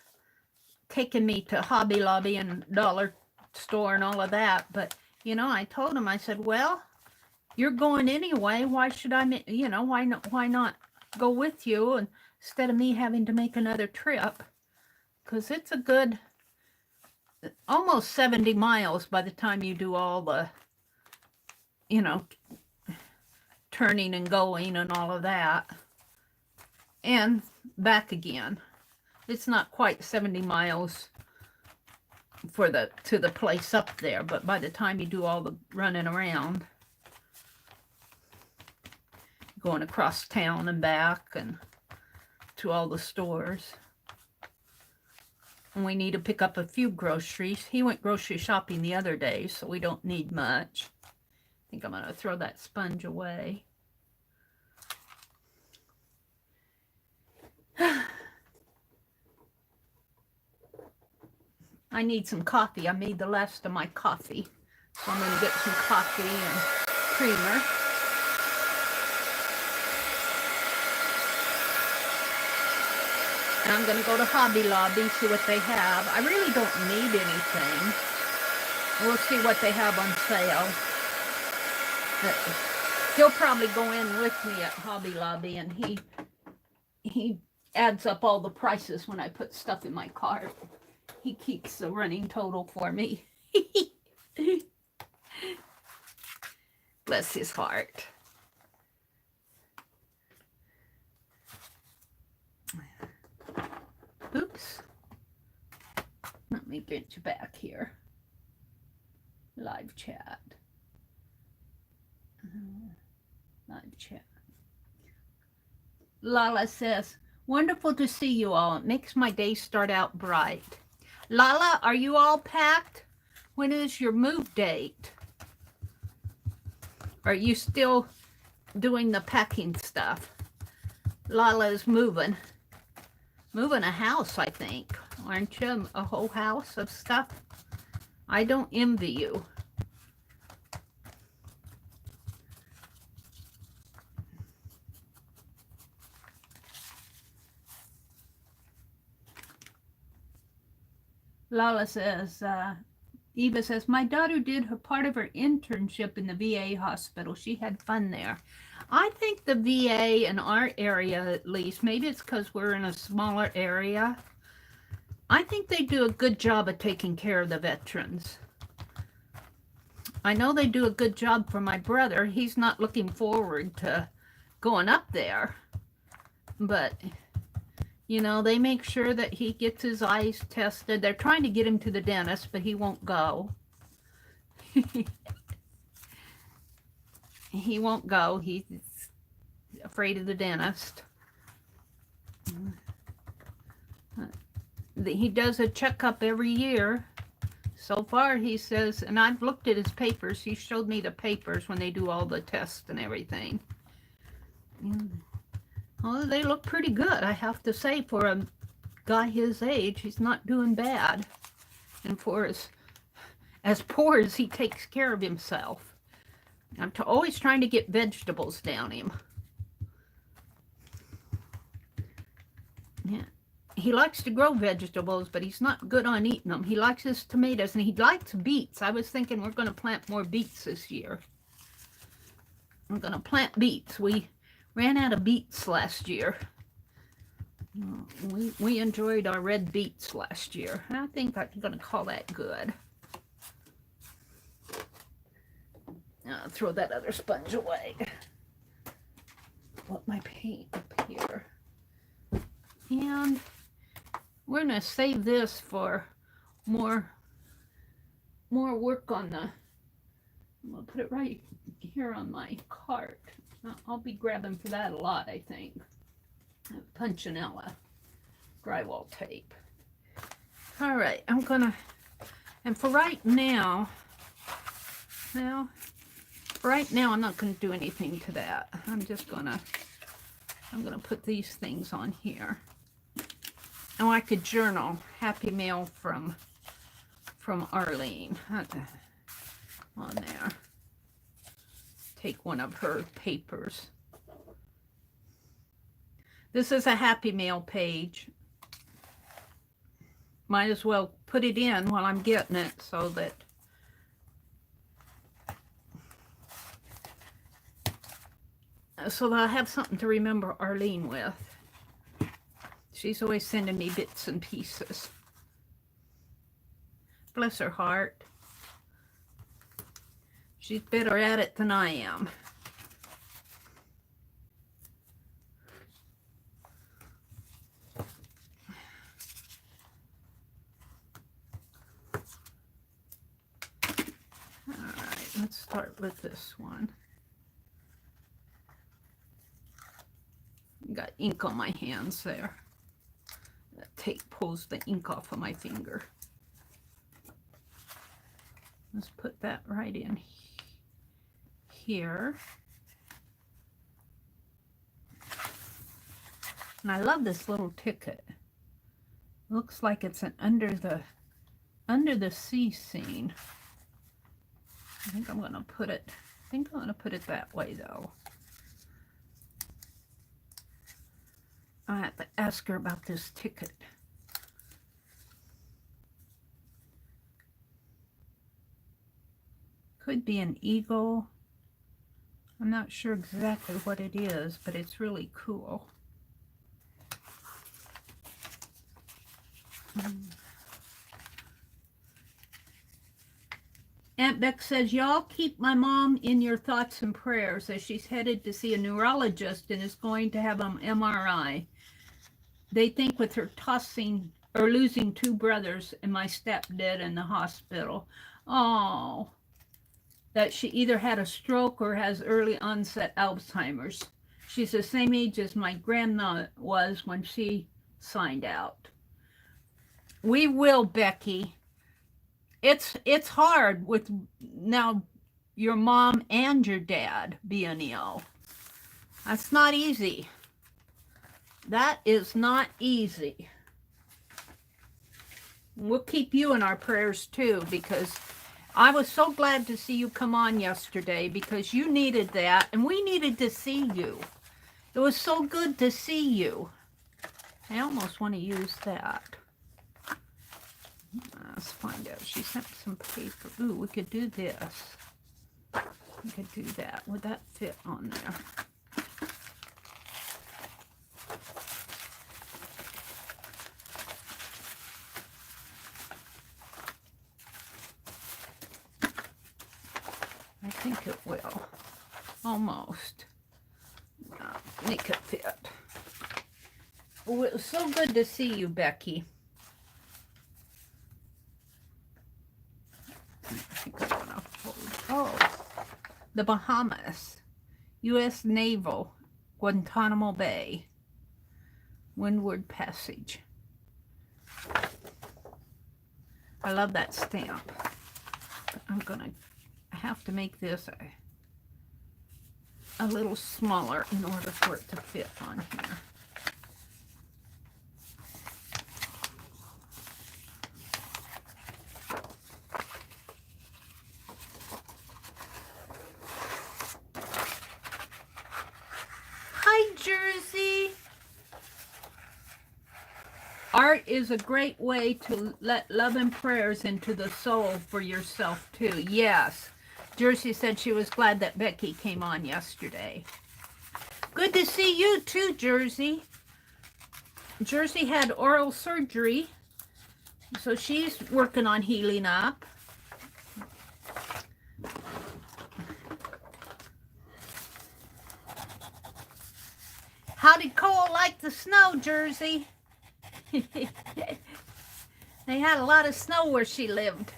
taking me to Hobby Lobby and Dollar Store and all of that, but, you know, I told him, I said, well, you're going anyway, why should I, you know, why not go with you and instead of me having to make another trip? Because it's a good, almost 70 miles by the time you do all the, you know, turning and going and all of that. And back again. It's not quite 70 miles for to the place up there, but by the time you do all the running around, going across town and back and to all the stores. And we need to pick up a few groceries. He went grocery shopping the other day, so we don't need much. I think I'm going to throw that sponge away. I need some coffee. I made the last of my coffee. So I'm going to get some coffee and creamer. And I'm going to go to Hobby Lobby, see what they have. I really don't need anything. We'll see what they have on sale. He'll probably go in with me at Hobby Lobby, and he adds up all the prices when I put stuff in my cart. He keeps the running total for me. Bless his heart. Oops. Let me get you back here. Live chat. Live chat. Lala says, wonderful to see you all. It makes my day start out bright. Lala, are you all packed? When is your move date? Are you still doing the packing stuff? Lala is moving a house, I think. Aren't you? A whole house of stuff? I don't envy you. Lala says, Eva says, my daughter did her part of her internship in the VA hospital. She had fun there. I think the VA in our area, at least, maybe it's because we're in a smaller area, I think they do a good job of taking care of the veterans. I know they do a good job for my brother. He's not looking forward to going up there, but you know, they make sure that he gets his eyes tested. They're trying to get him to the dentist, but he won't go. He won't go. He's afraid of the dentist. He does a checkup every year, So far, he says, and I've looked at his papers. He showed me the papers when they do all the tests and everything. Oh, they look pretty good, I have to say. For a guy his age, he's not doing bad. And for as poor as he takes care of himself. I'm always trying to get vegetables down him. Yeah. He likes to grow vegetables, but he's not good on eating them. He likes his tomatoes, and he likes beets. I was thinking we're going to plant more beets this year. I'm going to plant beets. We ran out of beets last year. We enjoyed our red beets last year. I think I'm going to call that good. Throw that other sponge away. Put my paint up here. And we're going to save this for more work on the, I'm going to put it right here on my cart. I'll be grabbing for that a lot, I think. Punchinella drywall tape. All right, I'm going to, and for right now, I'm not going to do anything to that. I'm going to put these things on here. And I could journal. Happy mail from Arlene. On there. Take one of her papers. This is a happy mail page. Might as well put it in while I'm getting it so that I have something to remember Arlene with. She's always sending me bits and pieces. Bless her heart. She's better at it than I am. All right, let's start with this one. Got ink on my hands there. That tape pulls the ink off of my finger. Let's put that right in here. And I love this little ticket. Looks like it's an under the sea scene. I think I'm gonna put it that way though. I have to ask her about this ticket. Could be an eagle. I'm not sure exactly what it is, but it's really cool. Aunt Beck says, y'all keep my mom in your thoughts and prayers as she's headed to see a neurologist and is going to have an MRI. They think with her tossing or losing 2 brothers and my stepdad in the hospital. Oh, that she either had a stroke or has early onset Alzheimer's. She's the same age as my grandma was when she signed out. We will, Becky. It's hard with now your mom and your dad being ill. That's not easy. That is not easy. We'll keep you in our prayers too, because I was so glad to see you come on yesterday because you needed that and we needed to see you. It was so good to see you. I almost want to use that. Let's find out. She sent some paper. Ooh, we could do this. We could do that. Would that fit on there? I think it will. Almost. Make it fit. Oh, it was so good to see you, Becky. I think I'm gonna hold. Oh, the Bahamas. U.S. Naval, Guantanamo Bay. Windward Passage. I love that stamp. I'm gonna have to make this a little smaller in order for it to fit on here. Hi, Jersey. Art is a great way to let love and prayers into the soul for yourself, too. Yes. Jersey said she was glad that Becky came on yesterday. Good to see you, too, Jersey. Jersey had oral surgery, so she's working on healing up. How did Cole like the snow, Jersey? They had a lot of snow where she lived.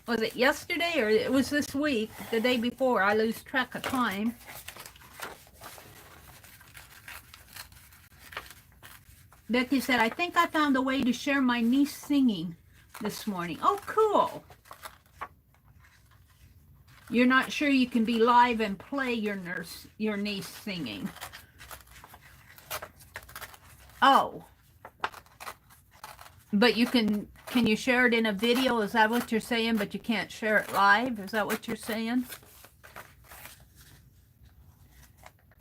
Was it yesterday or it was this week? The day before. I lose track of time. Becky said, I think I found a way to share my niece singing this morning. Oh, cool. You're not sure you can be live and play your niece singing. Oh. But you can you share it in a video? Is that what you're saying? But you can't share it live? Is that what you're saying?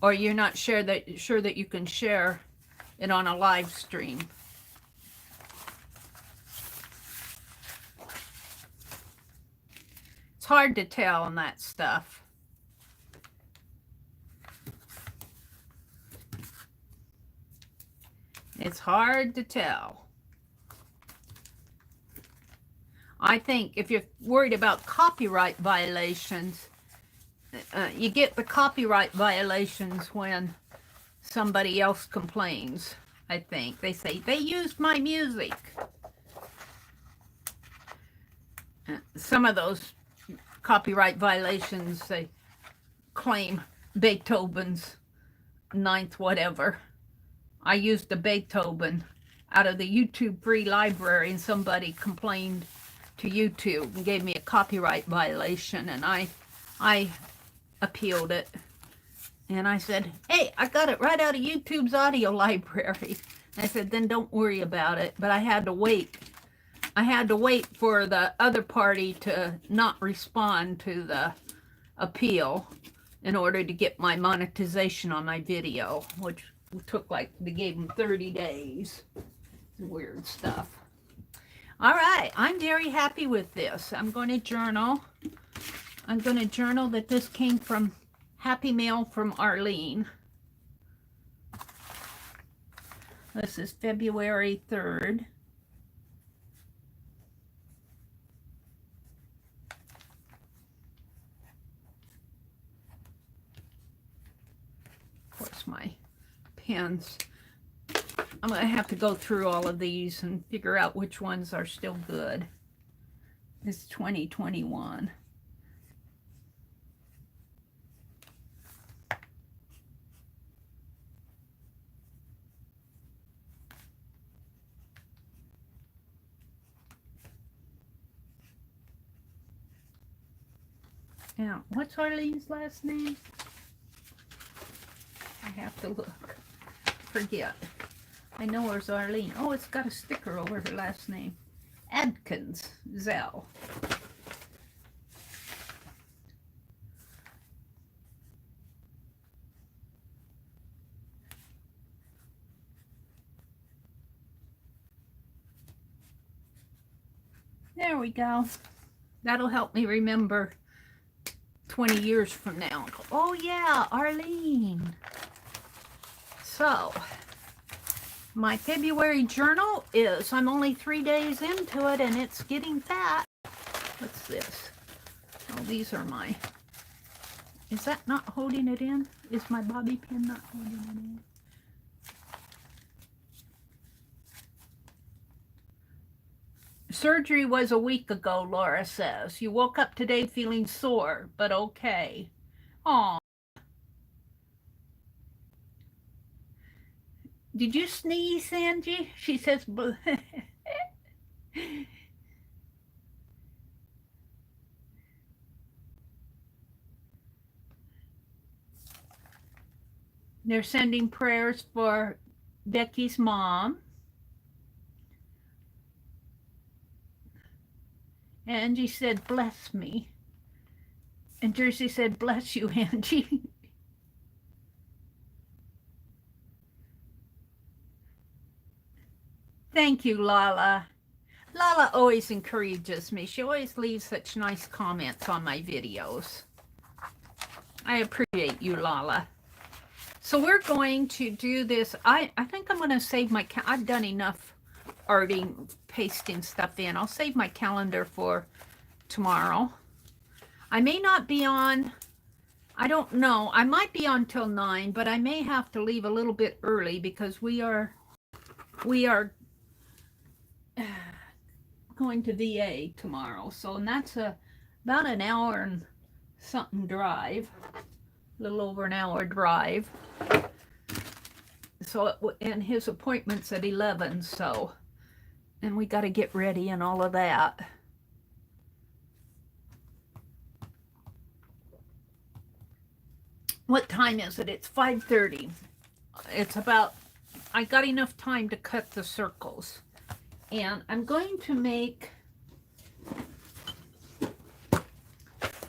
Or you're not sure that you can share it on a live stream? It's hard to tell on that stuff. It's hard to tell. I think if you're worried about copyright violations, you get the copyright violations when somebody else complains, I think. They say, they used my music. Some of those copyright violations, they claim Beethoven's ninth whatever. I used the Beethoven out of the YouTube free library, and somebody complained to YouTube and gave me a copyright violation, and I appealed it. And I said, hey, I got it right out of YouTube's audio library. I said, then don't worry about it. But I had to wait. I had to wait for the other party to not respond to the appeal in order to get my monetization on my video, which took like, they gave them 30 days. Weird stuff. All right, I'm very happy with this. I'm going to journal. I'm going to journal that this came from Happy Mail from Arlene. This is February 3rd. Of course, my pens. I'm going to have to go through all of these and figure out which ones are still good. It's 2021. Now, what's Arlene's last name? I have to look. Forget. I know where's Arlene. Oh, it's got a sticker over her last name. Adkins Zell. There we go. That'll help me remember 20 years from now. Oh yeah, Arlene. So, my February journal is, I'm only 3 days into it and it's getting fat. What's this? Oh, these are my, is that not holding it in? Is my bobby pin not holding it in? Surgery was a week ago, Laura says. You woke up today feeling sore, but okay. Aw. Did you sneeze, Angie? She says, They're sending prayers for Becky's mom. Angie said, bless me. And Jersey said, bless you, Angie. Thank you, Lala. Lala always encourages me. She always leaves such nice comments on my videos. I appreciate you, Lala. So we're going to do this. I think I'm going to save my, I've done enough already pasting stuff in. I'll save my calendar for tomorrow. I may not be on, I don't know. I might be on till 9, but I may have to leave a little bit early because we are going to VA tomorrow. So, and that's about an hour and something drive, a little over an hour drive. So, and his appointment's at 11, so, and we got to get ready and all of that. What time is it? It's 5:30. It's about, I got enough time to cut the circles. And I'm going to make,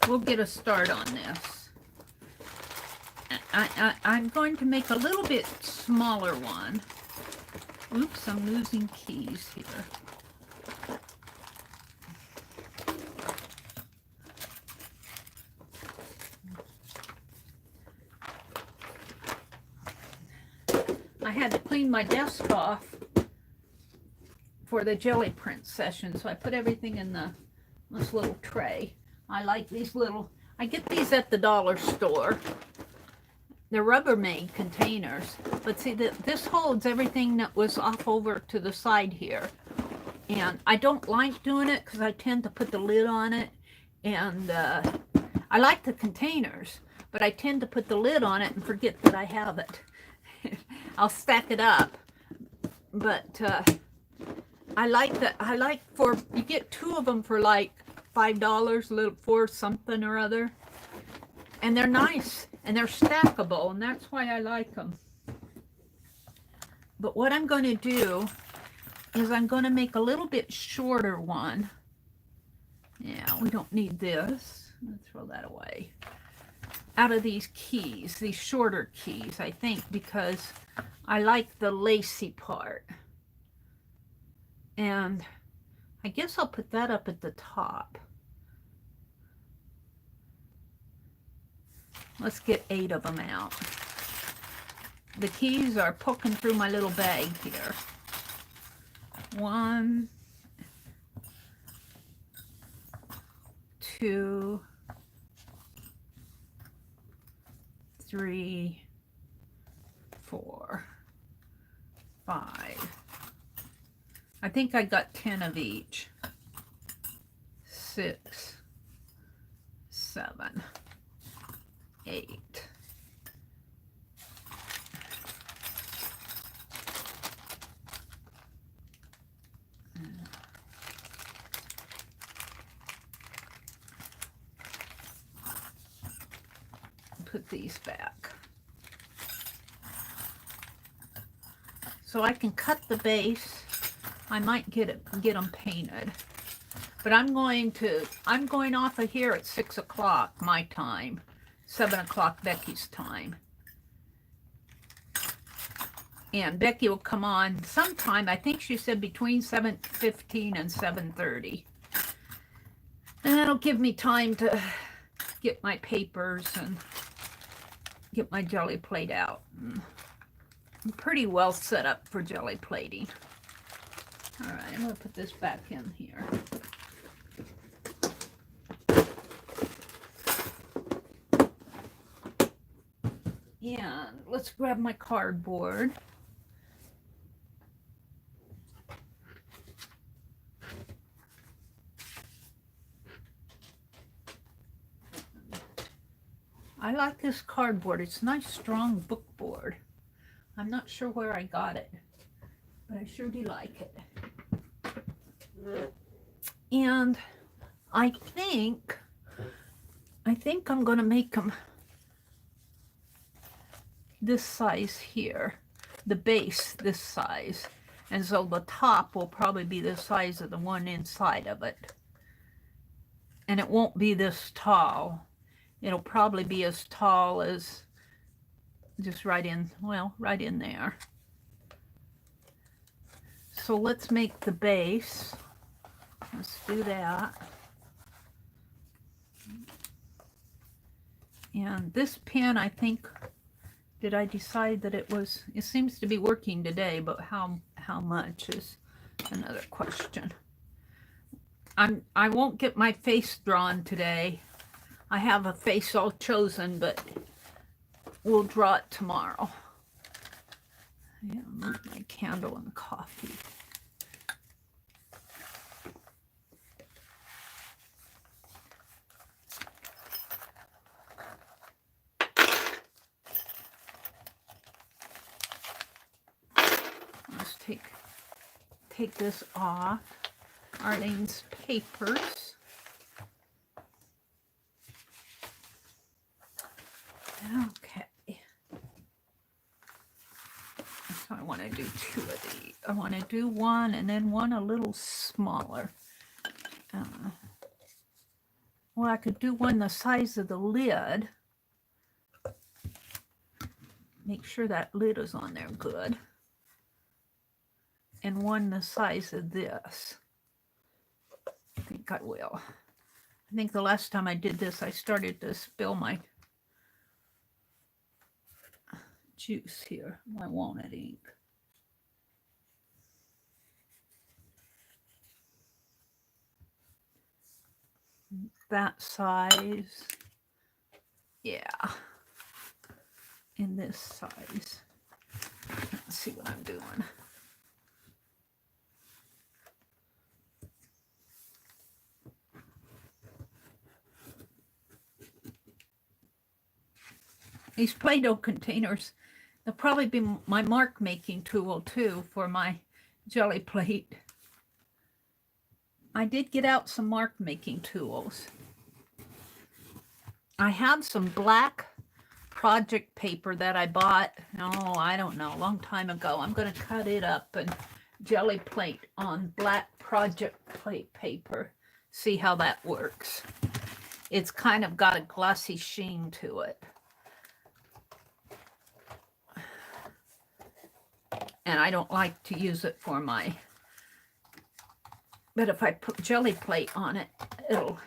we'll get a start on this. I'm going to make a little bit smaller one. Oops, I'm losing keys here. I had to clean my desk off for the jelly print session, so I put everything in this little tray. I like these little, I get these at the dollar store. They're Rubbermaid containers, but see that this holds everything that was off over to the side here. And I don't like doing it because I tend to put the lid on it, and I like the containers, but I tend to put the lid on it and forget that I have it. I'll stack it up, but I like that. I like for, you get 2 of them for like $5, a little for something or other, and they're nice and they're stackable, and that's why I like them. But what I'm going to do is I'm going to make a little bit shorter one. Yeah, we don't need this. Let's throw that away. Out of these keys, these shorter keys, I think, because I like the lacy part. And I guess I'll put that up at the top. Let's get 8 of them out. The keys are poking through my little bag here. 1, 2, 3, 4, 5. I think I got 10 of each. 6, 7, 8. Put these back. So I can cut the base. I might get them painted. But I'm going off of here at 6 o'clock my time, 7 o'clock Becky's time. And Becky will come on sometime, I think she said between 7:15 and 7:30. And that'll give me time to get my papers and get my jelly plate out. I'm pretty well set up for jelly plating. All right, I'm going to put this back in here. And let's grab my cardboard. I like this cardboard. It's a nice strong book board. I'm not sure where I got it, but I sure do like it. And I think I'm going to make them. this size here, the base this size, and so the top will probably be the size of the one inside of it, and it won't be this tall. It'll probably be as tall as just right in, well, right in there. So let's make the base. Let's do that. And this pen, I think, did I decide that it seems to be working today, but how much is another question. I won't get my face drawn today. I have a face all chosen, but we'll draw it tomorrow. Yeah, move my candle and coffee. Let's take this off. Arlene's papers. Okay. So I want to do 2 of these. I want to do one and then one a little smaller. Well, I could do one the size of the lid. Make sure that lid is on there good. And one the size of this. I think I will. I think the last time I did this, I started to spill my juice here, my walnut ink. That size. Yeah. In this size. Let's see what I'm doing. These Play-Doh containers, they'll probably be my mark making tool too for my jelly plate. I did get out some mark making tools. I have some black project paper that I bought, oh, I don't know, a long time ago. I'm going to cut it up and jelly plate on black project plate paper. See how that works. It's kind of got a glossy sheen to it. And I don't like to use it for my, but if I put jelly plate on it, it'll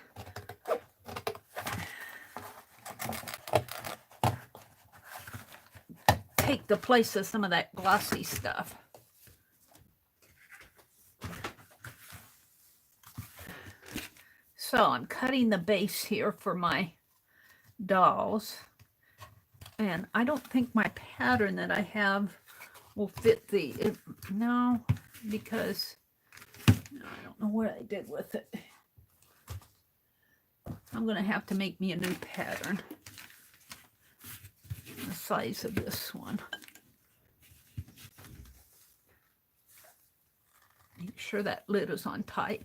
take the place of some of that glossy stuff. So I'm cutting the base here for my dolls. And I don't think my pattern that I have will fit no, because I don't know what I did with it. I'm going to have to make me a new pattern. The size of this one. Make sure that lid is on tight.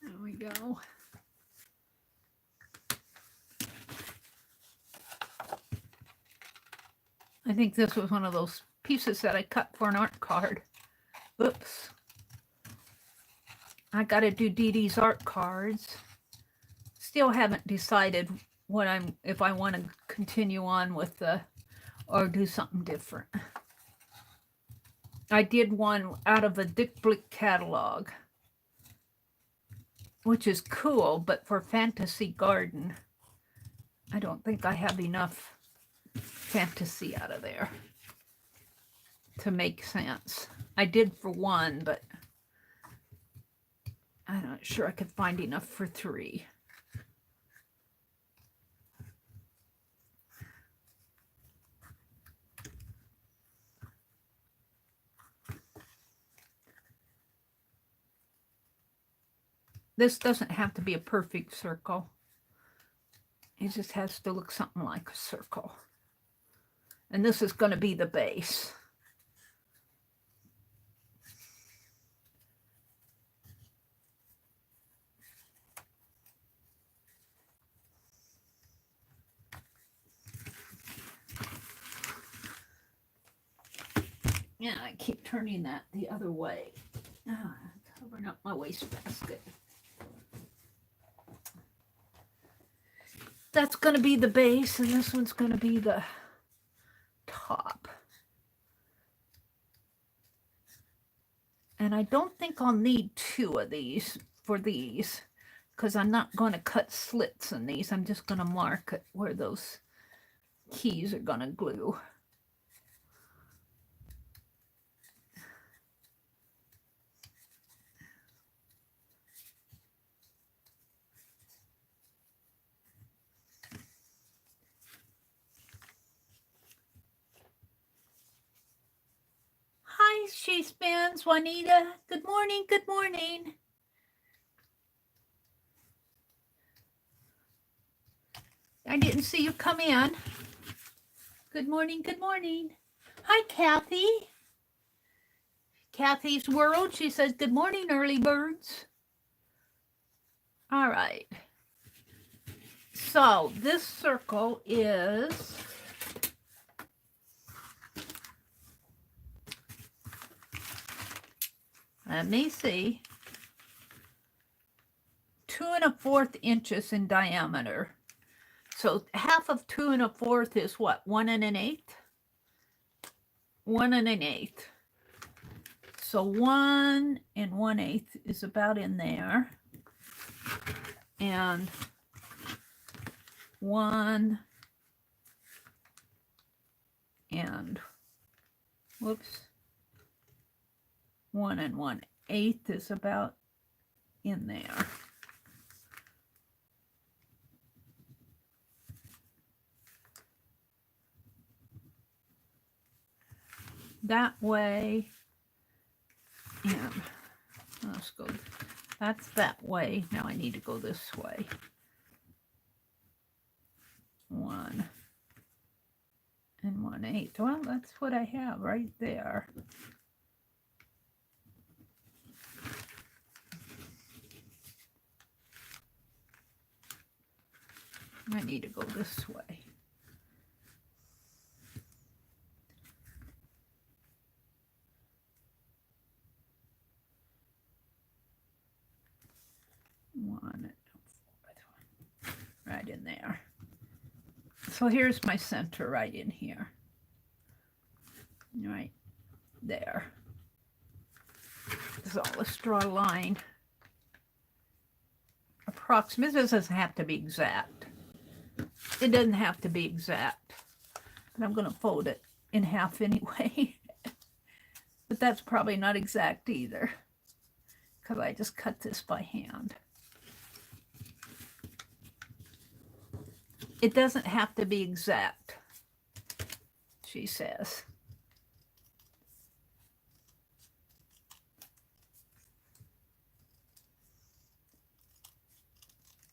There we go. I think this was one of those pieces that I cut for an art card. Oops. I got to do Dee Dee's art cards. Still haven't decided if I want to continue on with or do something different. I did one out of a Dick Blick catalog, which is cool, but for Fantasy Garden, I don't think I have enough fantasy out of there to make sense. I did for one, but I'm not sure I could find enough for 3. This doesn't have to be a perfect circle. It just has to look something like a circle. And this is going to be the base. Yeah, I keep turning that the other way. Covering up my wastebasket. That's going to be the base, and this one's going to be the top. And I don't think I'll need 2 of these for these, because I'm not going to cut slits in these. I'm just going to mark it where those keys are going to glue. Hi, She Spins, Juanita. Good morning, good morning. I didn't see you come in. Good morning, good morning. Hi, Kathy. Kathy's World, she says, good morning, early birds. All right. So this circle is let me see, 2 1/4 inches in diameter. So half of 2 1/4 is what? 1 1/8? 1 1/8. So 1 1/8 is about in there. And 1 and whoops. 1 1/8 is about in there. That way, and let's go, that's that way. Now I need to go this way. 1 1/8. Well, that's what I have right there. I need to go this way. Right in there. So here's my center right in here. Right there. So let's draw a line. Approximate. This doesn't have to be exact. It doesn't have to be exact. But I'm going to fold it in half anyway. But that's probably not exact either, because I just cut this by hand. It doesn't have to be exact, she says.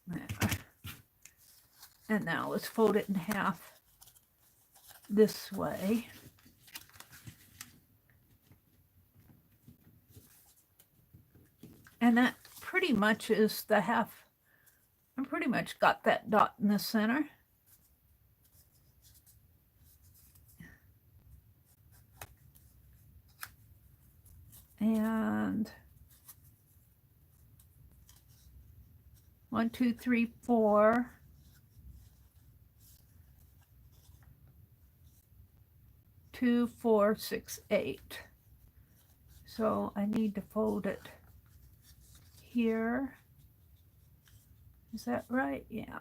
There. And now let's fold it in half this way. And that pretty much is the half. I pretty much got that dot in the center. And 1, 2, 3, 4. 2, 4, 6, 8. So I need to fold it here. Is that right? Yeah.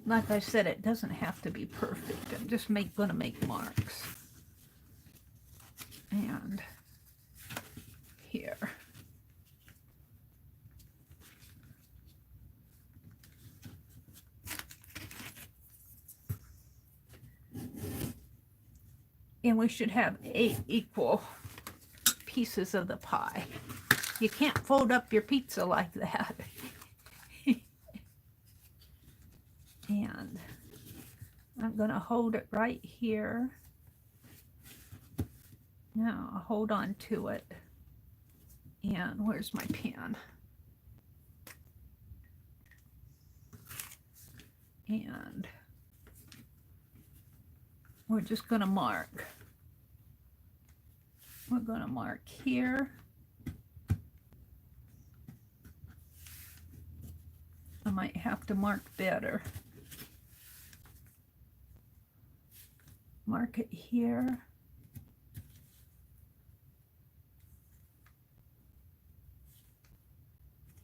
Like I said, it doesn't have to be perfect. I'm just going to make marks. And here. And we should have 8 equal pieces of the pie. You can't fold up your pizza like that. And I'm going to hold it right here. Now I'll hold on to it. And where's my pen? And we're just going to mark. We're going to mark here. I might have to mark better. Mark it here.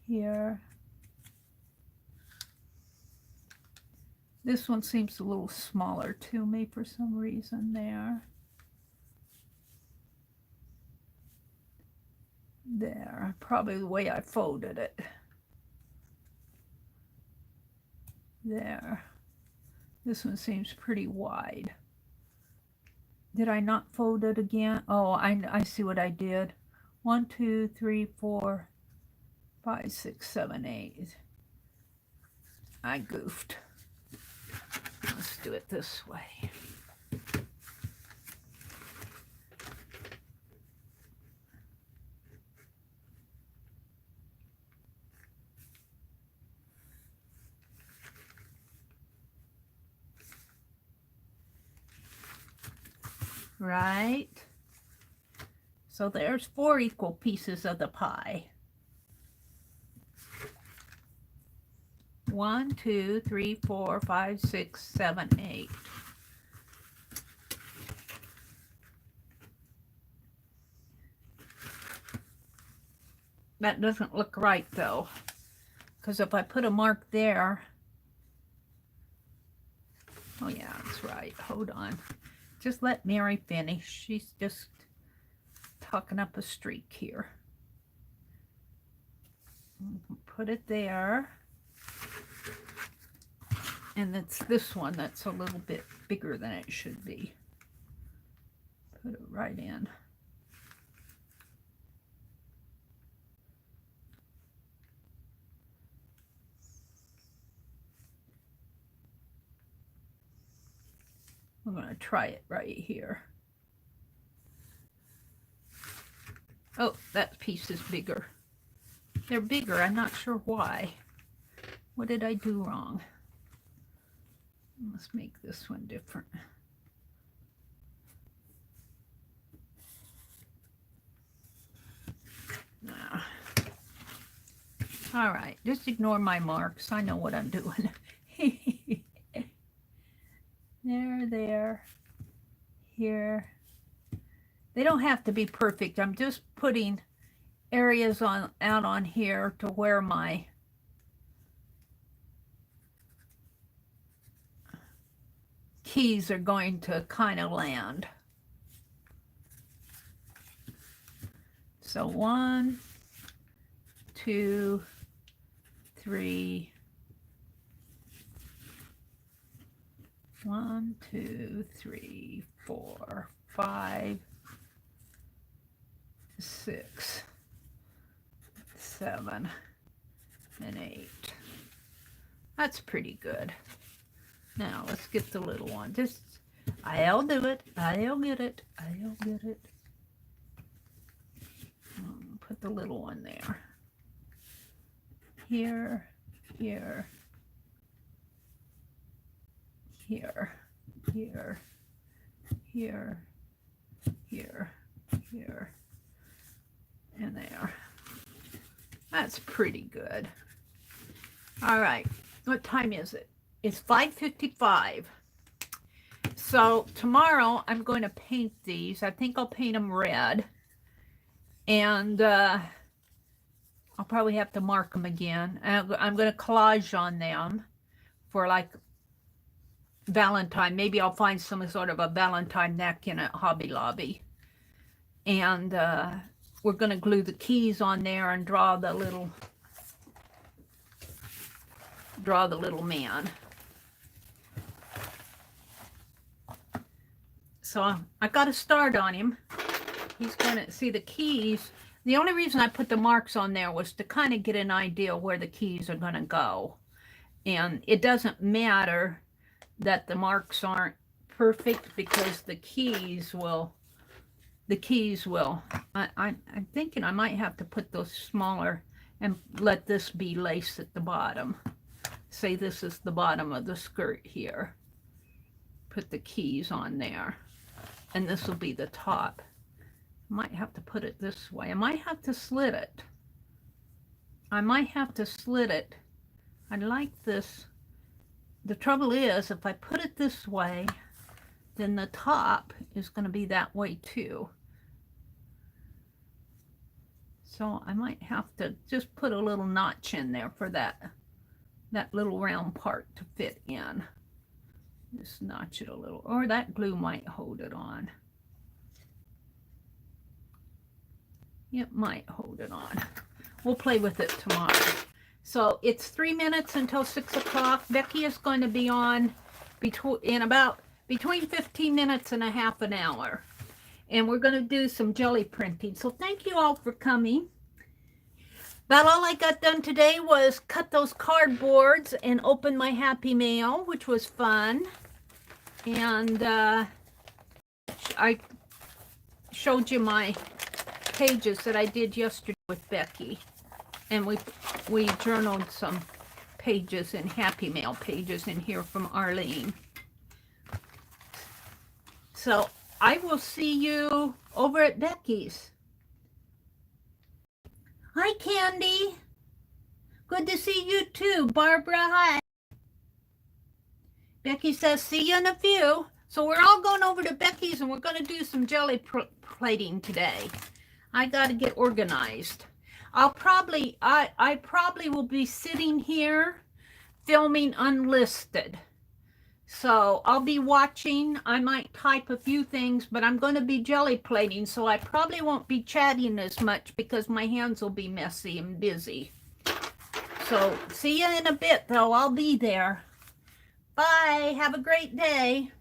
Here. This one seems a little smaller to me for some reason there. There, probably the way I folded it. There. This one seems pretty wide. Did I not fold it again? Oh, I see what I did. 1, 2, 3, 4, 5, 6, 7, 8. I goofed. Let's do it this way. Right? So there's 4 equal pieces of the pie. 1, 2, 3, 4, 5, 6, 7, 8. That doesn't look right though, because if I put a mark there, oh yeah, that's right. Hold on. Just let Mary finish. She's just talking up a streak here. Put it there. And it's this one that's a little bit bigger than it should be. Put it right in. I'm going to try it right here. Oh, that piece is bigger. They're bigger. I'm not sure why. What did I do wrong? Let's make this one different. Nah. All right, just ignore my marks. I know what I'm doing. There, here. They don't have to be perfect. I'm just putting areas out on here to where my keys are going to kind of land. So 1, 2, 3. 1, 2, 3, 4, 5, 6, 7, and 8. That's pretty good. Now let's get the little one. Just, I'll do it. I'll get it. I'll get it. Put the little one there. Here, here. Here, here, here, here, here, and there. That's pretty good. All right, what time is it? It's 5:55. So tomorrow I'm going to paint these. I think I'll paint them red. And I'll probably have to mark them again. I'm going to collage on them for like Valentine. Maybe I'll find some sort of a Valentine napkin at Hobby Lobby. And we're going to glue the keys on there and draw the little man. So I got a start on him. He's going to see the keys. The only reason I put the marks on there was to kind of get an idea where the keys are going to go. And it doesn't matter that the marks aren't perfect because the keys will, I'm thinking I might have to put those smaller and let this be lace at the bottom. Say this is the bottom of the skirt here. Put the keys on there. And this will be the top. I might have to put it this way. I might have to slit it. I like this. The trouble is, if I put it this way, then the top is going to be that way too. So I might have to just put a little notch in there for that little round part to fit in. Just notch it a little, or that glue might hold it on. It might hold it on. We'll play with it tomorrow. So it's 3 minutes until 6 o'clock. Becky is going to be on between 15 minutes and a half an hour. And we're going to do some jelly printing. So thank you all for coming. About all I got done today was cut those cardboards and open my Happy Mail, which was fun. And I showed you my pages that I did yesterday with Becky. And we journaled some pages in Happy Mail pages in here from Arlene. So I will see you over at Becky's. Hi, Candy. Good to see you too. Barbara, hi. Becky says, see you in a few. So we're all going over to Becky's and we're going to do some jelly plating today. I got to get organized. I probably will be sitting here filming unlisted. So I'll be watching. I might type a few things, but I'm going to be jelly plating, so I probably won't be chatting as much because my hands will be messy and busy. So see you in a bit, though. I'll be there. Bye. Have a great day.